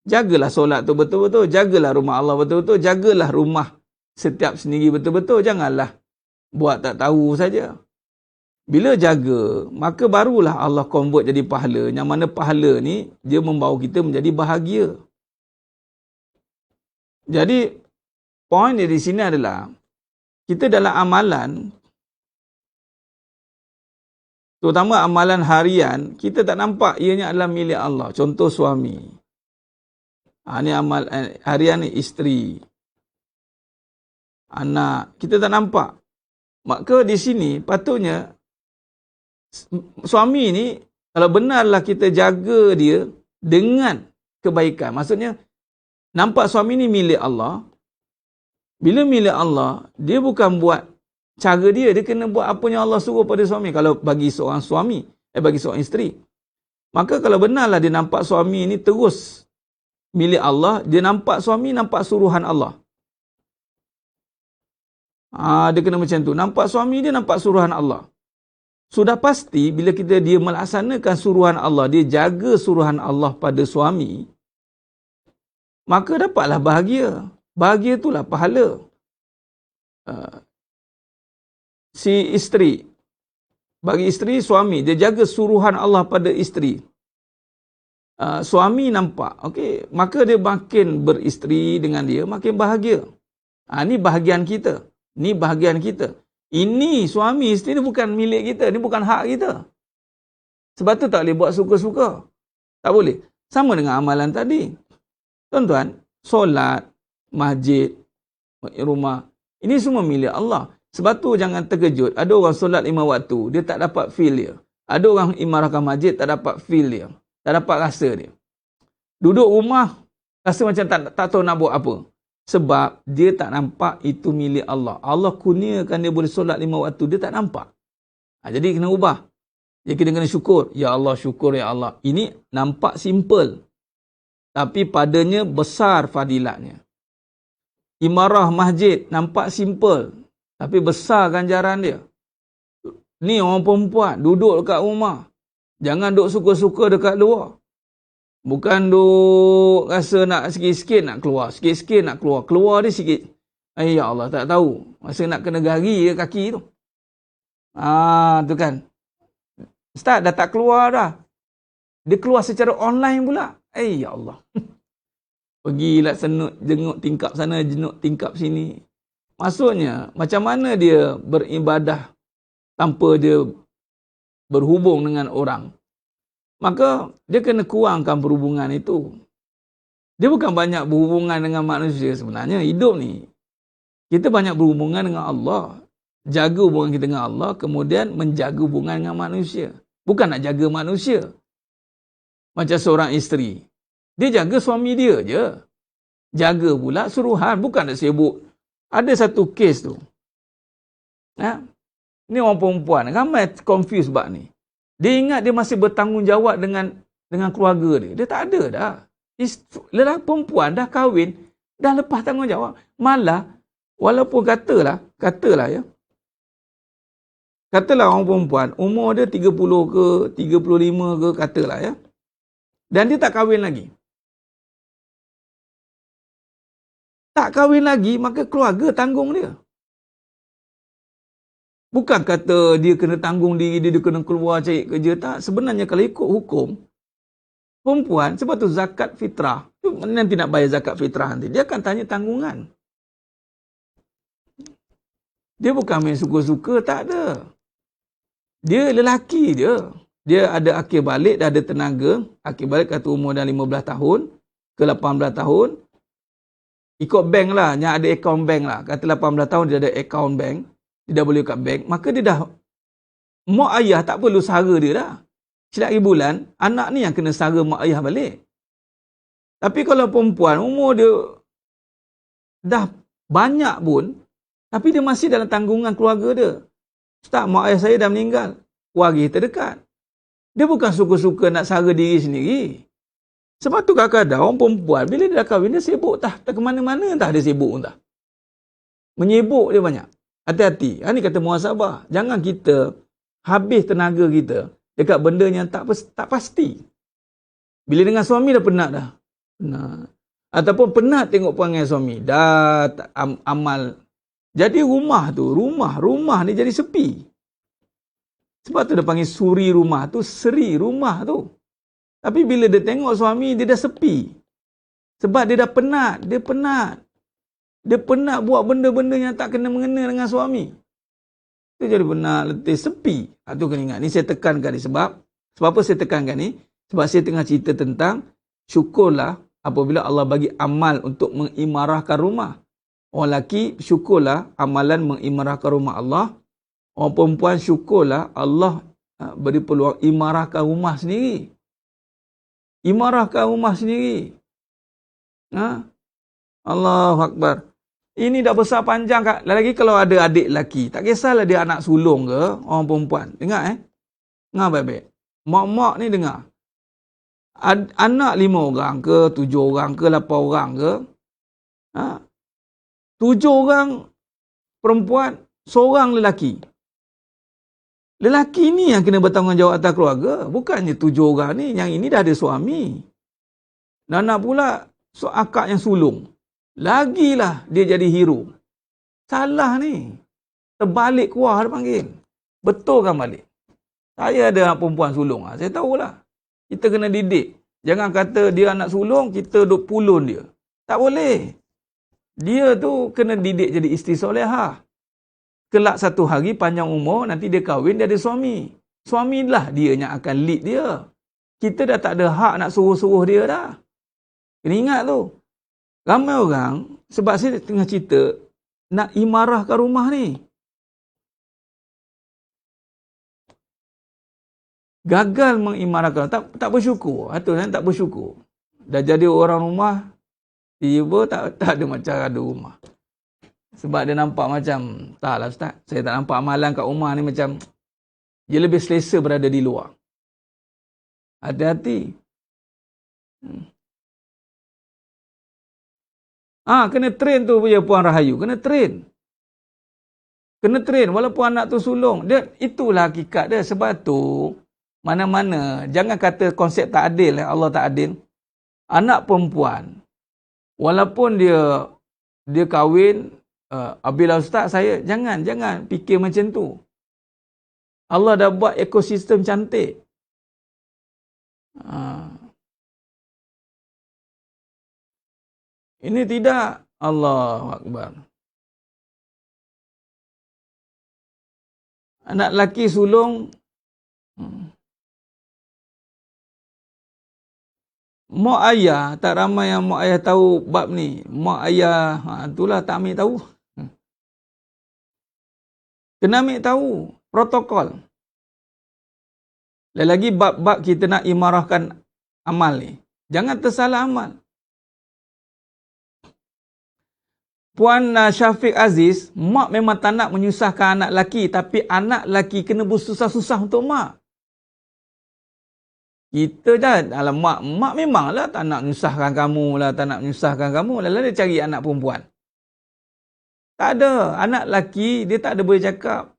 Jagalah solat tu betul-betul. Jagalah rumah Allah betul-betul. Jagalah rumah setiap sendiri betul-betul. Janganlah buat tak tahu saja. Bila jaga, maka barulah Allah convert jadi pahala. Yang mana pahala ni, dia membawa kita menjadi bahagia. Jadi, poin dia di sini adalah, kita dalam amalan, terutama amalan harian, kita tak nampak ianya adalah milik Allah. Contoh suami. Ini amal harian ni, isteri, anak. Kita tak nampak. Maka di sini patutnya suami ni, kalau benarlah kita jaga dia dengan kebaikan. Maksudnya, nampak suami ni milik Allah. Bila milik Allah, dia bukan buat cara dia kena buat apa yang Allah suruh pada suami. Kalau bagi seorang suami, bagi seorang isteri. Maka kalau benarlah dia nampak suami ni terus milik Allah, dia nampak suami, nampak suruhan Allah. Dia kena macam tu. Nampak suami dia, nampak suruhan Allah. Sudah pasti bila dia melaksanakan suruhan Allah, dia jaga suruhan Allah pada suami, maka dapatlah bahagia. Bahagia itulah pahala. Si isteri, bagi isteri, suami, dia jaga suruhan Allah pada isteri. Suami nampak, okey, maka dia makin beristeri dengan dia, makin bahagia. Ni bahagian kita. Ni bahagian kita. Ini suami isteri ni bukan milik kita, ni bukan hak kita. Sebab tu tak boleh buat suka-suka. Tak boleh. Sama dengan amalan tadi. Tuan-tuan, solat, masjid, rumah, ini semua milik Allah. Sebab tu jangan terkejut. Ada orang solat 5 waktu, dia tak dapat feel dia. Ada orang imarahkan masjid, tak dapat feel dia. Tak dapat rasa dia. Duduk rumah, rasa macam tak tahu nak buat apa. Sebab dia tak nampak itu milik Allah. Allah kurniakan dia boleh solat 5 waktu, dia tak nampak. Jadi kena ubah. Dia kena syukur. Ya Allah, syukur ya Allah. Ini nampak simple. Tapi padanya besar fadilatnya. Imarah masjid nampak simple. Tapi besar ganjaran dia. Ni orang perempuan duduk dekat rumah. Jangan duduk suka-suka dekat luar. Bukan duk rasa nak sikit-sikit nak keluar. Sikit-sikit nak keluar. Keluar dia sikit. Ya Allah, tak tahu. Masa nak kena gari ke kaki tu. Tu kan. Ustaz, dah tak keluar dah. Dia keluar secara online pula. Ya Allah. Pergilah senut, jenguk tingkap sana, jenguk tingkap sini. Maksudnya, macam mana dia beribadah tanpa dia berhubung dengan orang. Maka dia kena kurangkan perhubungan itu. Dia bukan banyak berhubungan dengan manusia sebenarnya. Hidup ni, kita banyak berhubungan dengan Allah. Jaga hubungan kita dengan Allah, kemudian menjaga hubungan dengan manusia. Bukan nak jaga manusia. Macam seorang isteri. Dia jaga suami dia je. Jaga pula suruhan. Bukan nak sibuk. Ada satu kes tu. Ni orang perempuan. Ramai confused sebab ni. Dia ingat dia masih bertanggungjawab dengan keluarga dia. Dia tak ada dah. Lelaki perempuan dah kahwin. Dah lepas tanggungjawab. Malah, walaupun katalah ya. Katalah orang perempuan, umur dia 30 ke, 35 ke, katalah ya. Dan dia tak kahwin lagi. Tak kahwin lagi, maka keluarga tanggung dia. Bukan kata dia kena tanggung diri dia kena keluar cari kerja. Tak. Sebenarnya kalau ikut hukum, perempuan, sebab tu zakat fitrah. Nanti nak bayar zakat fitrah nanti. Dia akan tanya tanggungan. Dia bukan main suka-suka, tak ada. Dia lelaki dia. Dia ada akhir balik, dah ada tenaga. Akhir balik kata umur dah 15 tahun ke 18 tahun. Ikut bank lah, yang ada akaun bank lah. Kata 18 tahun dia ada akaun bank. Dia dah boleh kat bank. Maka dia dah, mak ayah tak perlu sara dia dah. Silap hari bulan, anak ni yang kena sara mak ayah balik. Tapi kalau perempuan, umur dia dah banyak pun, tapi dia masih dalam tanggungan keluarga dia. Ustaz, mak ayah saya dah meninggal. Waris terdekat. Dia bukan suka-suka nak sara diri sendiri. Sebab tu kadang-kadang orang perempuan, bila dia dah kahwin, dia sibuk tak ke mana-mana entah dia sibuk entah. Menyibuk dia banyak. Hati-hati. Ini kata muhasabah. Jangan kita habis tenaga kita dekat benda yang tak pasti. Bila dengan suami dah penat dah. Penat. Ataupun penat tengok perangai suami. Dah amal. Jadi rumah ni jadi sepi. Sebab tu dia panggil suri rumah tu, seri rumah tu. Tapi bila dia tengok suami, dia dah sepi. Sebab dia dah penat. Dia penat buat benda-benda yang tak kena mengena dengan suami. Dia jadi penat, letih, sepi. Itu kena ingat. Ni saya tekankan ni. Sebab apa saya tekankan ni? Sebab saya tengah cerita tentang syukurlah apabila Allah bagi amal untuk mengimarahkan rumah. Orang lelaki, syukurlah amalan mengimarahkan rumah Allah. Orang perempuan, syukurlah Allah beri peluang imarahkan rumah sendiri. Imarahkan rumah sendiri. Allahu Akbar. Ini dah besar panjang. Lagi kalau ada adik lelaki. Tak kisahlah dia anak sulung ke, orang perempuan. Dengar Dengar baik-baik. Mak-mak ni dengar. Anak 5 orang ke, 7 orang ke, 8 orang ke. 7 orang perempuan, seorang lelaki. Lelaki ni yang kena bertanggungjawab atas keluarga. Bukannya 7 orang ni. Yang ini dah ada suami. Dan nak pula akak yang sulung. Lagilah dia jadi hero. Salah ni. Terbalik kuah dia panggil. Betulkan balik. Saya ada anak perempuan sulung. Saya tahulah. Kita kena didik. Jangan kata dia anak sulung, kita duk pulun dia. Tak boleh. Dia tu kena didik jadi isteri solehah. Kelak satu hari panjang umur, nanti dia kahwin, dia ada suami. Suamilah dia yang akan lead dia. Kita dah tak ada hak nak suruh-suruh dia dah. Kena ingat tu. Ramai orang, sebab saya tengah cerita, nak imarahkan rumah ni. Gagal mengimarahkan, tak bersyukur. Atau tak bersyukur. Dah jadi orang rumah, tiba tak ada macam ada rumah. Sebab dia nampak macam, taklah Ustaz, saya tak nampak amalan kat rumah ni macam, dia lebih selesa berada di luar. Hati-hati. Kena train tu punya Puan Rahayu. Kena train. Walaupun anak tu sulung. Itulah hakikat dia. Sebab tu, mana-mana, jangan kata konsep tak adil. Allah tak adil. Anak perempuan, walaupun dia kahwin, bila Ustaz saya, jangan fikir macam tu. Allah dah buat ekosistem cantik. Ini tidak. Allahu Akbar. Anak lelaki sulung. Mak ayah. Tak ramai yang mak ayah tahu bab ni. Mak ayah. Itulah tak ambil tahu. Kena ambil tahu. Protokol. Lagi bab-bab kita nak imarahkan amal ni. Jangan tersalah amal. Puan Syafiq Aziz, mak memang tak nak menyusahkan anak lelaki, tapi anak lelaki kena bersusah-susah untuk mak. Kita dah, alamak, mak memanglah tak nak menyusahkan kamu lah, tak nak menyusahkan kamu. Lalu dia cari anak perempuan. Tak ada. Anak lelaki, dia tak ada boleh cakap.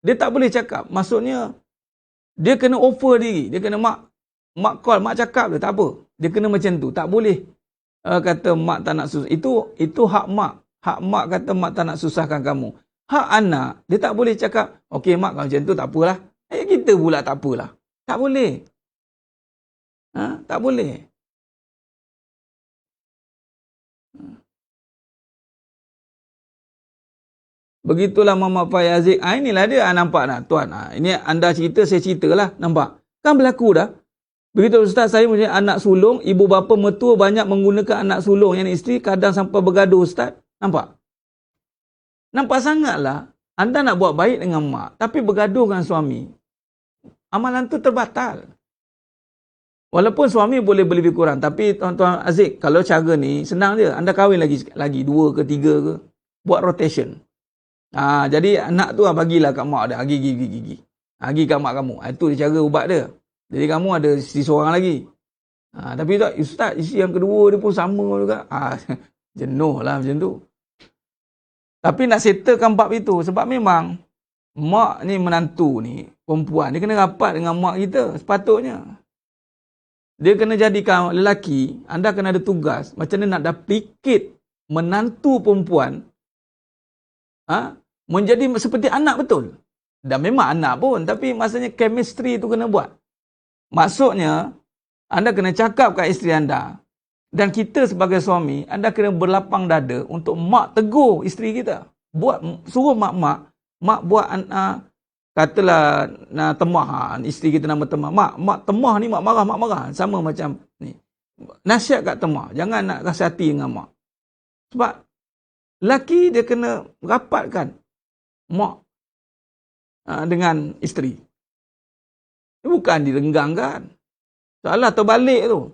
Dia tak boleh cakap. Maksudnya, dia kena offer diri. Dia kena mak call, mak cakap dia, tak apa. Dia kena macam tu. Tak boleh kata mak tak nak susah. Itu hak mak. Hak mak kata mak tak nak susahkan kamu. Hak anak, dia tak boleh cakap, okey mak kalau macam tu tak apalah. Kita pula tak apalah. Tak boleh. Tak boleh. Begitulah Muhammad Fayazik. Inilah dia, nampak tak tuan. Ini anda cerita, saya ceritalah. Nampak? Kan berlaku dah. Begitu Ustaz, saya punya anak sulung, ibu bapa mertua banyak menggunakan anak sulung yang isteri, kadang sampai bergaduh Ustaz. Nampak? Nampak sangatlah. Anda nak buat baik dengan mak, tapi bergaduh dengan suami. Amalan tu terbatal. Walaupun suami boleh lebih kurang, tapi tuan-tuan Aziz, kalau cara ni senang je. Anda kahwin lagi 2 ke 3 ke, buat rotation. Jadi anak tu bagilah kat mak dia, gigi. Agi kat mak kamu. Itu cara ubat dia. Jadi kamu ada isteri seorang lagi. Tapi tak, Ustaz, isteri yang kedua dia pun sama juga. Jenuh lah macam tu. Tapi nak settlekan bab itu. Sebab memang mak ni menantu ni, perempuan, dia kena rapat dengan mak kita. Sepatutnya. Dia kena jadikan lelaki, anda kena ada tugas. Macam mana nak duplicate menantu perempuan menjadi seperti anak betul. Dan memang anak pun. Tapi maksudnya chemistry tu kena buat. Maksudnya, anda kena cakap kat isteri anda. Dan kita sebagai suami, anda kena berlapang dada untuk mak tegur isteri kita. Suruh mak buat katalah temah. Isteri kita nama temah. Mak temah ni, mak marah. Sama macam ni. Nasihat kat temah. Jangan nak rasa hati dengan mak. Sebab lelaki dia kena rapatkan mak dengan isteri. Bukan direnggangkan. Soalah terbalik tu.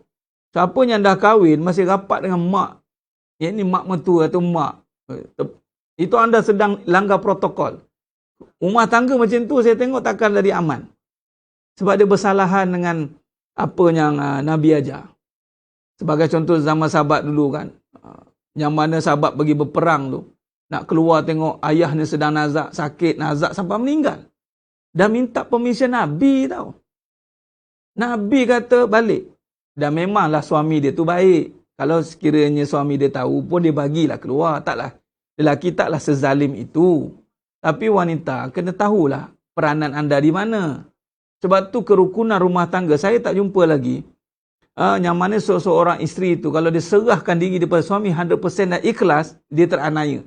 Siapa yang dah kahwin masih rapat dengan mak. Yang ni mak mertua atau mak. Itu anda sedang langgar protokol. Rumah tangga macam tu saya tengok takkan jadi aman. Sebab dia bersalahan dengan apa yang Nabi ajar. Sebagai contoh zaman sahabat dulu kan. Yang mana sahabat pergi berperang tu. Nak keluar tengok ayahnya sedang nazak, sakit, nazak sampai meninggal. Dah minta permission Nabi tau. Nabi kata balik. Dan memanglah suami dia tu baik. Kalau sekiranya suami dia tahu pun dia bagilah keluar. Taklah. Lelaki taklah sezalim itu. Tapi wanita kena tahulah peranan anda di mana. Sebab tu kerukunan rumah tangga. Saya tak jumpa lagi. Yang mana seorang isteri itu kalau dia serahkan diri daripada suami 100% dan ikhlas, dia teranaya.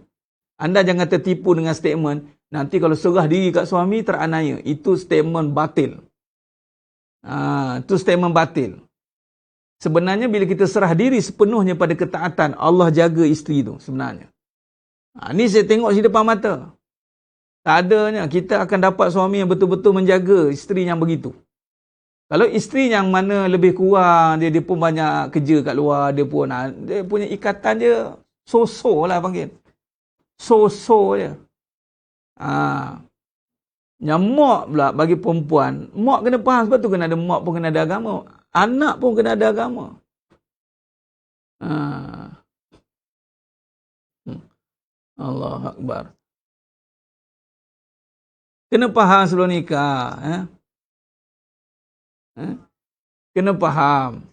Anda jangan tertipu dengan statement, nanti kalau serah diri kat suami teranaya. Itu statement batil. Itu statement batil. Sebenarnya bila kita serah diri sepenuhnya pada ketaatan, Allah jaga isteri tu sebenarnya. Ni saya tengok di depan mata. Tak adanya kita akan dapat suami yang betul-betul menjaga isteri yang begitu. Kalau isteri yang mana lebih kurang, dia pun banyak kerja kat luar, dia punya ikatan dia so-so lah panggil. So-so je. Yang mak pula bagi perempuan, mak kena faham, sebab tu kena ada mak pun kena ada agama. Anak pun kena ada agama. Allahu Akbar. Kena faham sebelum nikah. Kena faham.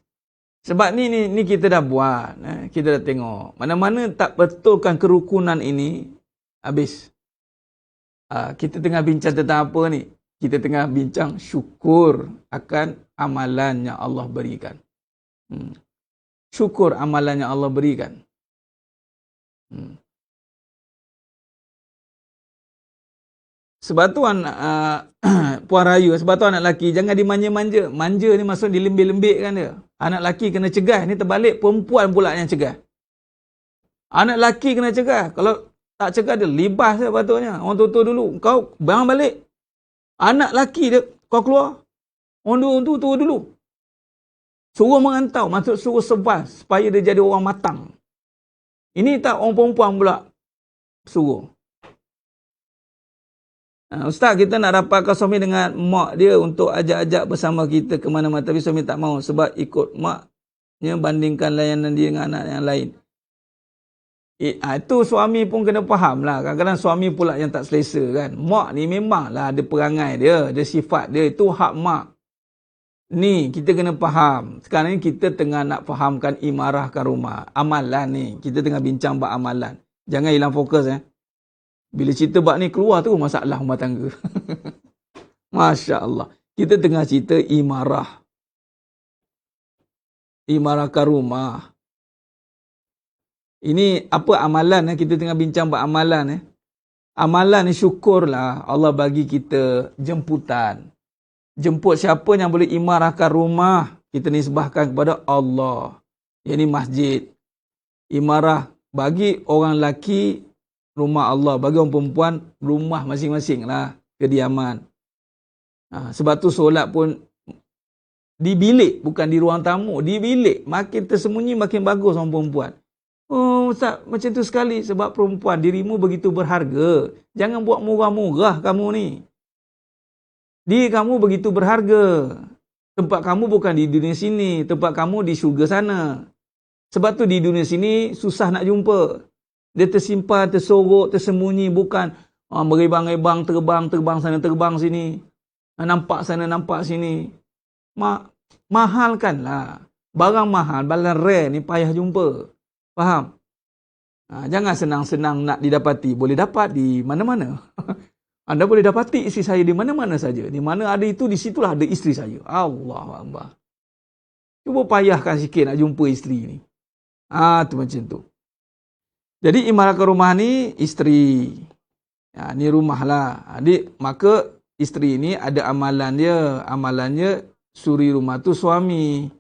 Sebab ni kita dah buat. Kita dah tengok. Mana-mana tak betulkan kerukunan ini, habis. Kita tengah bincang tentang apa ni? Kita tengah bincang syukur akan amalan yang Allah berikan. Syukur amalan yang Allah berikan. Sebab tu Puan Rayu, sebab tu anak lelaki jangan dimanja-manja. Manja ni maksud dilembik-lembikkan dia. Anak lelaki kena cegah. Ni terbalik, perempuan pula yang cegah. Anak lelaki kena cegah. Kalau tak cegah dia libas dia patutnya. Orang tua dulu. Kau bang balik. Anak lelaki dia, kau keluar. Orang tua dulu. Suruh merantau, maksud suruh survive supaya dia jadi orang matang. Ini tak orang perempuan pula suruh. Ustaz, kita nak dapatkan suami dengan mak dia untuk ajak-ajak bersama kita ke mana-mana. Tapi suami tak mahu sebab ikut maknya bandingkan layanan dia dengan anak yang lain. Itu suami pun kena faham lah. Kadang-kadang suami pula yang tak selesa kan. Mak ni memanglah ada perangai dia, ada sifat dia. Itu hak mak. Ni kita kena faham. Sekarang ni kita tengah nak fahamkan imarahkan rumah. Amalan ni. Kita tengah bincang bab amalan. Jangan hilang fokus Bila cerita bab ni keluar tu masalah rumah tangga. Masya Allah. Kita tengah cerita imarah. Imarahkan rumah. Ini apa amalan kita tengah bincang bab amalan Amalan ni syukurlah Allah bagi kita jemputan. Jemput siapa yang boleh imarahkan rumah, kita nisbahkan kepada Allah. Yang ni masjid. Imarah bagi orang lelaki rumah Allah, bagi orang perempuan rumah masing-masing lah, kediaman. Sebab tu solat pun di bilik, bukan di ruang tamu, di bilik. Makin tersembunyi makin bagus orang perempuan. Oh Ustaz, macam tu sekali sebab perempuan dirimu begitu berharga. Jangan buat murah-murah kamu ni. Diri kamu begitu berharga. Tempat kamu bukan di dunia sini, tempat kamu di syurga sana. Sebab tu di dunia sini susah nak jumpa. Dia tersimpan, tersorok, tersembunyi, bukan merebang-rebang, terbang sana, terbang sini. Nampak sana, nampak sini. Mahalkanlah. Barang mahal, barang rare ni payah jumpa. Faham? Jangan senang-senang nak didapati. Boleh dapat di mana-mana. Anda boleh dapati isteri saya di mana-mana saja. Di mana ada itu, di situlah ada isteri saya. Allah Akbar. Cuba payahkan sikit nak jumpa isteri ni. Tu macam tu. Jadi imarahkan rumah ni isteri. Ni rumah lah. Maka isteri ni ada amalan dia. Amalannya suri rumah tu suami.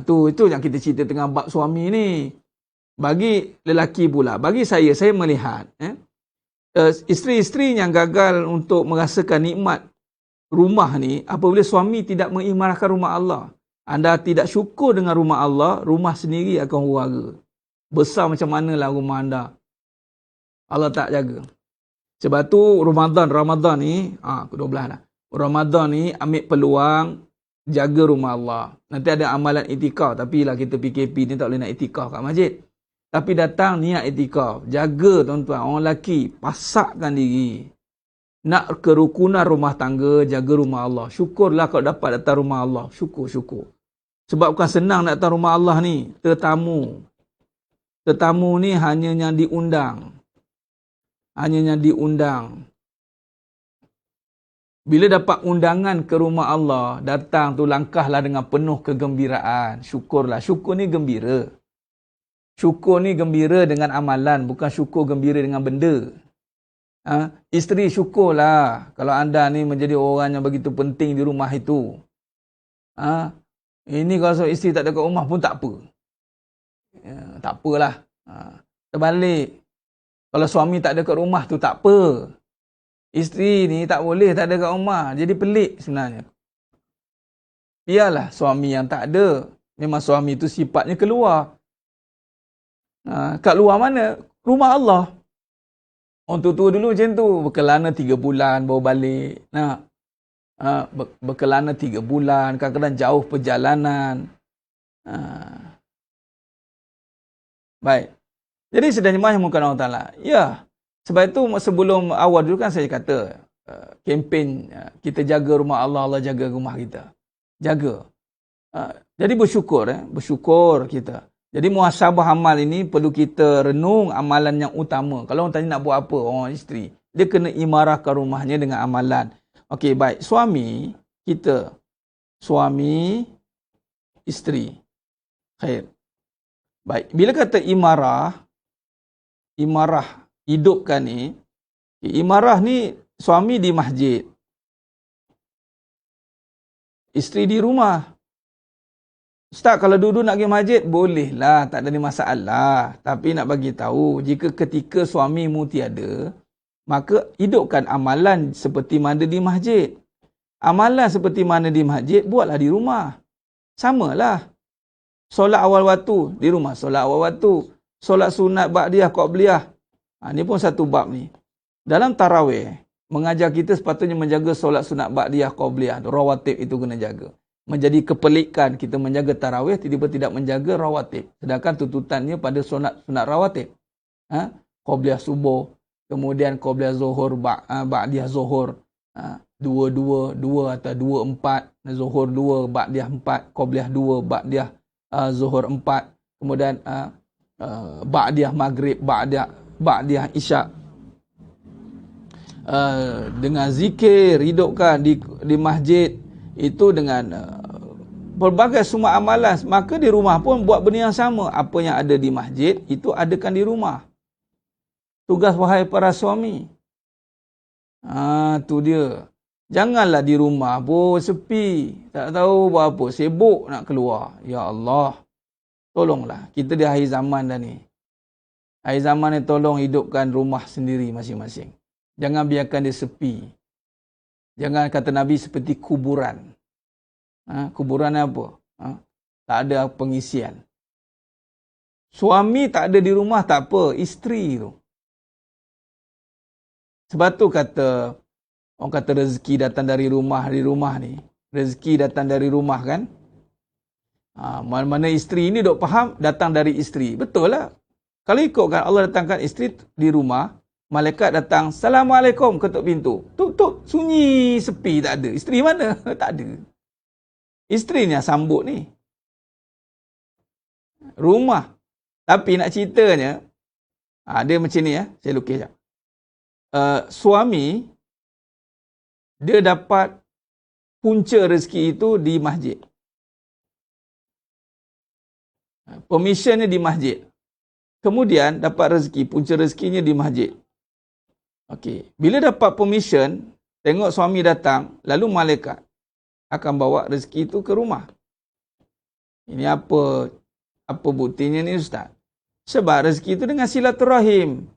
Itu yang kita cerita tengah bab suami ni. Bagi lelaki pula. Bagi saya melihat. Isteri-isteri yang gagal untuk merasakan nikmat rumah ni, apabila suami tidak mengimarahkan rumah Allah. Anda tidak syukur dengan rumah Allah, rumah sendiri akan huru-hara. Besar macam manalah rumah anda. Allah tak jaga. Sebab tu Ramadan ni, ke-12 dah. Ramadan ni ambil peluang jaga rumah Allah. Nanti ada amalan itikaf, tapi lah kita PKP ni tak boleh nak itikaf kat masjid. Tapi datang niat itikaf. Jaga tuan-tuan. Orang lelaki pasakkan diri. Nak kerukunan rumah tangga, jaga rumah Allah. Syukurlah kalau dapat datang rumah Allah. Syukur. Sebab bukan senang nak datang rumah Allah ni. Tetamu. Tetamu ni hanya yang diundang. Bila dapat undangan ke rumah Allah, datang tu langkahlah dengan penuh kegembiraan. Syukurlah. Syukur ni gembira. Syukur ni gembira dengan amalan, bukan syukur gembira dengan benda. Isteri syukurlah kalau anda ni menjadi orang yang begitu penting di rumah itu. Ini kalau isteri tak ada kat rumah pun tak apa. Tak apalah. Terbalik. Kalau suami tak ada kat rumah tu tak apa. Isteri ni tak boleh tak ada kat rumah. Jadi pelik sebenarnya. Biarlah suami yang tak ada. Memang suami tu sifatnya keluar. Kat luar mana? Rumah Allah. Orang tua-tua dulu macam tu. Berkelana 3 bulan baru balik. Berkelana 3 bulan. Kadang-kadang jauh perjalanan. Baik. Jadi sedang jemaah yang mungkin Allah Ta'ala. Ya. Sebab itu sebelum awal dulu kan saya kata. Kempen kita jaga rumah Allah. Allah jaga rumah kita. Jaga. Jadi bersyukur. Bersyukur kita. Jadi muhasabah amal ini perlu kita renung amalan yang utama. Kalau orang tanya nak buat apa, orang isteri, dia kena imarahkan rumahnya dengan amalan. Okey, baik. Suami kita. Suami, isteri. Khair. Baik. Bila kata imarah hidupkan ni, imarah ni suami di masjid. Isteri di rumah. Ustaz, kalau duduk nak pergi masjid, bolehlah, tak ada masalah. Tapi nak bagi tahu, jika ketika suamimu tiada, maka hidupkan amalan seperti mana di masjid. Amalan seperti mana di masjid, buatlah di rumah. Samalah. Solat awal waktu di rumah, solat awal waktu. Solat sunat ba'diyah, qabliyah. Ni pun satu bab ni. Dalam tarawih, mengajar kita sepatutnya menjaga solat sunat ba'diyah, qabliyah. Rawatib itu kena jaga. Menjadi kepelikan kita menjaga tarawih, tiba-tiba tidak menjaga rawatib. Sedangkan tuntutannya pada sunat rawatib. Qabliyah subuh, kemudian qabliyah zuhur, ba'diyah zuhur. Dua atau 2-4. Zuhur 2, ba'diyah 4. Qabliyah 2, ba'diyah zuhur 4. Kemudian ba'diyah maghrib, ba'diyah isyak. Dengan zikir, hidupkan di masjid. Itu dengan pelbagai semua amalan. Maka di rumah pun buat benda yang sama. Apa yang ada di masjid, itu adakan di rumah. Tugas wahai para suami. Tu dia. Janganlah di rumah pun sepi. Tak tahu buat apa. Sibuk nak keluar. Ya Allah. Tolonglah. Kita di akhir zaman dah ni. Akhir zaman ni tolong hidupkan rumah sendiri masing-masing. Jangan biarkan dia sepi. Jangan kata Nabi seperti kuburan. Kuburan apa? Tak ada pengisian. Suami tak ada di rumah tak apa. Isteri tu. Sebab tu orang kata rezeki datang dari rumah ni. Rezeki datang dari rumah kan. Mana-mana isteri ni dok faham datang dari isteri. Betul lah. Kalau ikutkan Allah datangkan isteri di rumah, malaikat datang, Assalamualaikum, ketuk pintu. Tuk, sunyi, sepi, tak ada. Isteri mana? Tak ada. Isteri ni yang sambut ni. Rumah. Tapi nak ceritanya, dia macam ni ya. Saya lukis sekejap. Suami, dia dapat punca rezeki itu di masjid. Permissionnya di masjid. Kemudian dapat rezeki, punca rezekinya di masjid. Okey, bila dapat permission, tengok suami datang, lalu malaikat akan bawa rezeki itu ke rumah. Ini apa buktinya ni Ustaz? Sebab rezeki itu dengan silaturahim.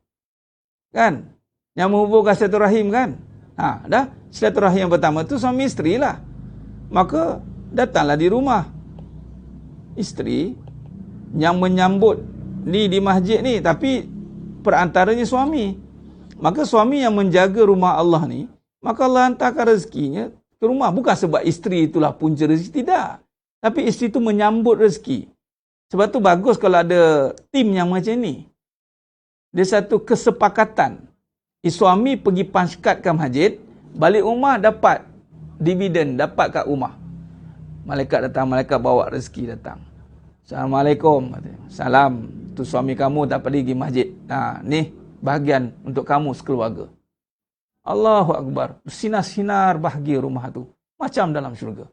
Kan? Yang menghubungkan silaturahim kan? Dah. Silaturahim yang pertama tu suami isteri lah. Maka datanglah di rumah. Isteri yang menyambut ni di masjid ni, tapi perantaranya suami. Maka suami yang menjaga rumah Allah ni, maka Allah hantarkan rezekinya ke rumah. Bukan sebab isteri itulah punca rezeki, tidak. Tapi isteri itu menyambut rezeki. Sebab tu bagus kalau ada tim yang macam ni. Dia satu kesepakatan. Suami pergi panskat ke masjid, balik rumah dapat dividen, dapat kat rumah. Malaikat datang, malaikat bawa rezeki datang. Assalamualaikum. Salam. Tu suami kamu tak pergi masjid. Ni bahagian untuk kamu sekeluarga. Allahu Akbar. Sinar-sinar bahagia rumah tu. Macam dalam syurga.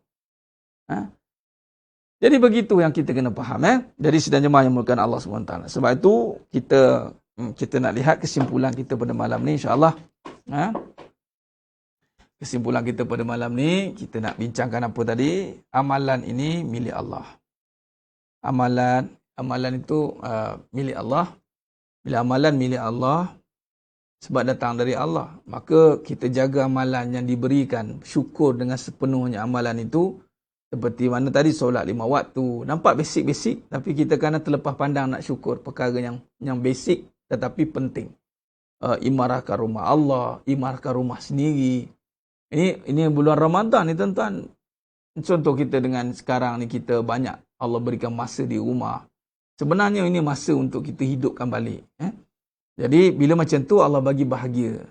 Jadi begitu yang kita kena faham. Jadi sidang jemaah yang dimulakan Allah SWT. Sebab itu kita nak lihat kesimpulan kita pada malam ni insya-Allah. Kesimpulan kita pada malam ni, kita nak bincangkan apa tadi? Amalan ini milik Allah. Amalan itu milik Allah. Bila amalan milik Allah, sebab datang dari Allah, maka kita jaga amalan yang diberikan, syukur dengan sepenuhnya amalan itu. Seperti mana tadi solat 5 waktu. Nampak basic-basic, tapi kita kena terlepas pandang nak syukur perkara yang basic tetapi penting. Imarahkan rumah Allah, imarahkan rumah sendiri. Ini bulan Ramadan ni tuan-tuan. Contoh kita dengan sekarang ni, kita banyak Allah berikan masa di rumah. Sebenarnya ini masa untuk kita hidupkan balik. Jadi bila macam tu Allah bagi bahagia.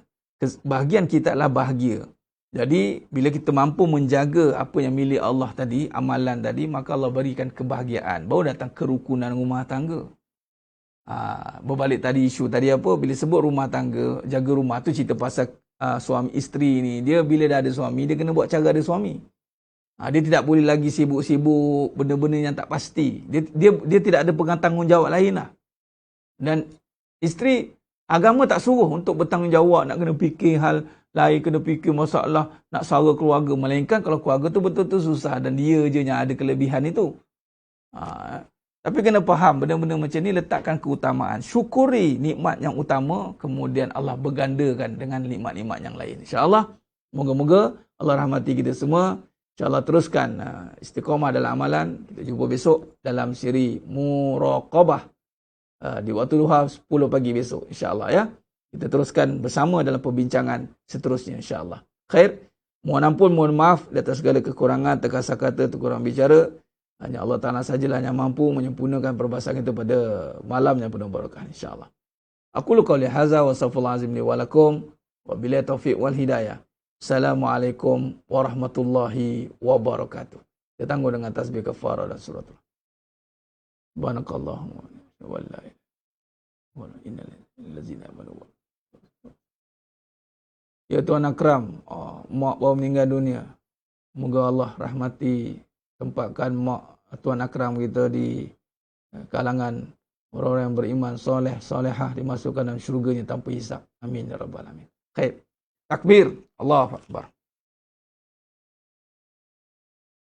Bahagian kita adalah bahagia. Jadi bila kita mampu menjaga apa yang milik Allah tadi, amalan tadi, maka Allah berikan kebahagiaan. Baru datang kerukunan rumah tangga. Berbalik tadi isu tadi apa, bila sebut rumah tangga, jaga rumah tu cerita pasal suami isteri ni. Dia bila dah ada suami, dia kena buat cara ada suami. Dia tidak boleh lagi sibuk-sibuk benda-benda yang tak pasti. Dia tidak ada pegang tanggungjawab lain lah. Dan isteri, agama tak suruh untuk bertanggungjawab, nak kena fikir hal lain, kena fikir masalah nak sara keluarga. Melainkan kalau keluarga tu betul-betul susah dan dia je yang ada kelebihan itu. Tapi kena faham benda-benda macam ni, letakkan keutamaan. Syukuri nikmat yang utama, kemudian Allah bergandakan dengan nikmat-nikmat yang lain. InsyaAllah, moga-moga Allah rahmati kita semua. InsyaAllah teruskan istiqamah dalam amalan. Kita jumpa besok dalam siri Muraqabah di waktu duha 10 pagi besok insyaAllah ya. Kita teruskan bersama dalam perbincangan seterusnya insyaAllah. Khair. Mohon ampun, mohon maaf di atas segala kekurangan, terkasar kata, terkurang bicara. Hanya Allah Ta'ala sajalah yang mampu menyempurnakan perbahasan kita pada malam yang penuh barakah insyaAllah. Aku qawli hadza wa astaghfirullahal azim li wa lakum wa billahi taufiq wal hidayah. Assalamualaikum warahmatullahi wabarakatuh. Kita tangguh dengan tasbih kafarah dan surat. Subhanakallahumma wa la ilaha illa anta. Ya Tuhan Akram, mak baru meninggal dunia. Moga Allah rahmati, tempatkan mak Tuan Akram kita di kalangan orang-orang yang beriman, soleh, solehah, dimasukkan dalam syurganya tanpa hisab. Amin ya rabbal alamin. Khair. Takbir. Allahu akbar.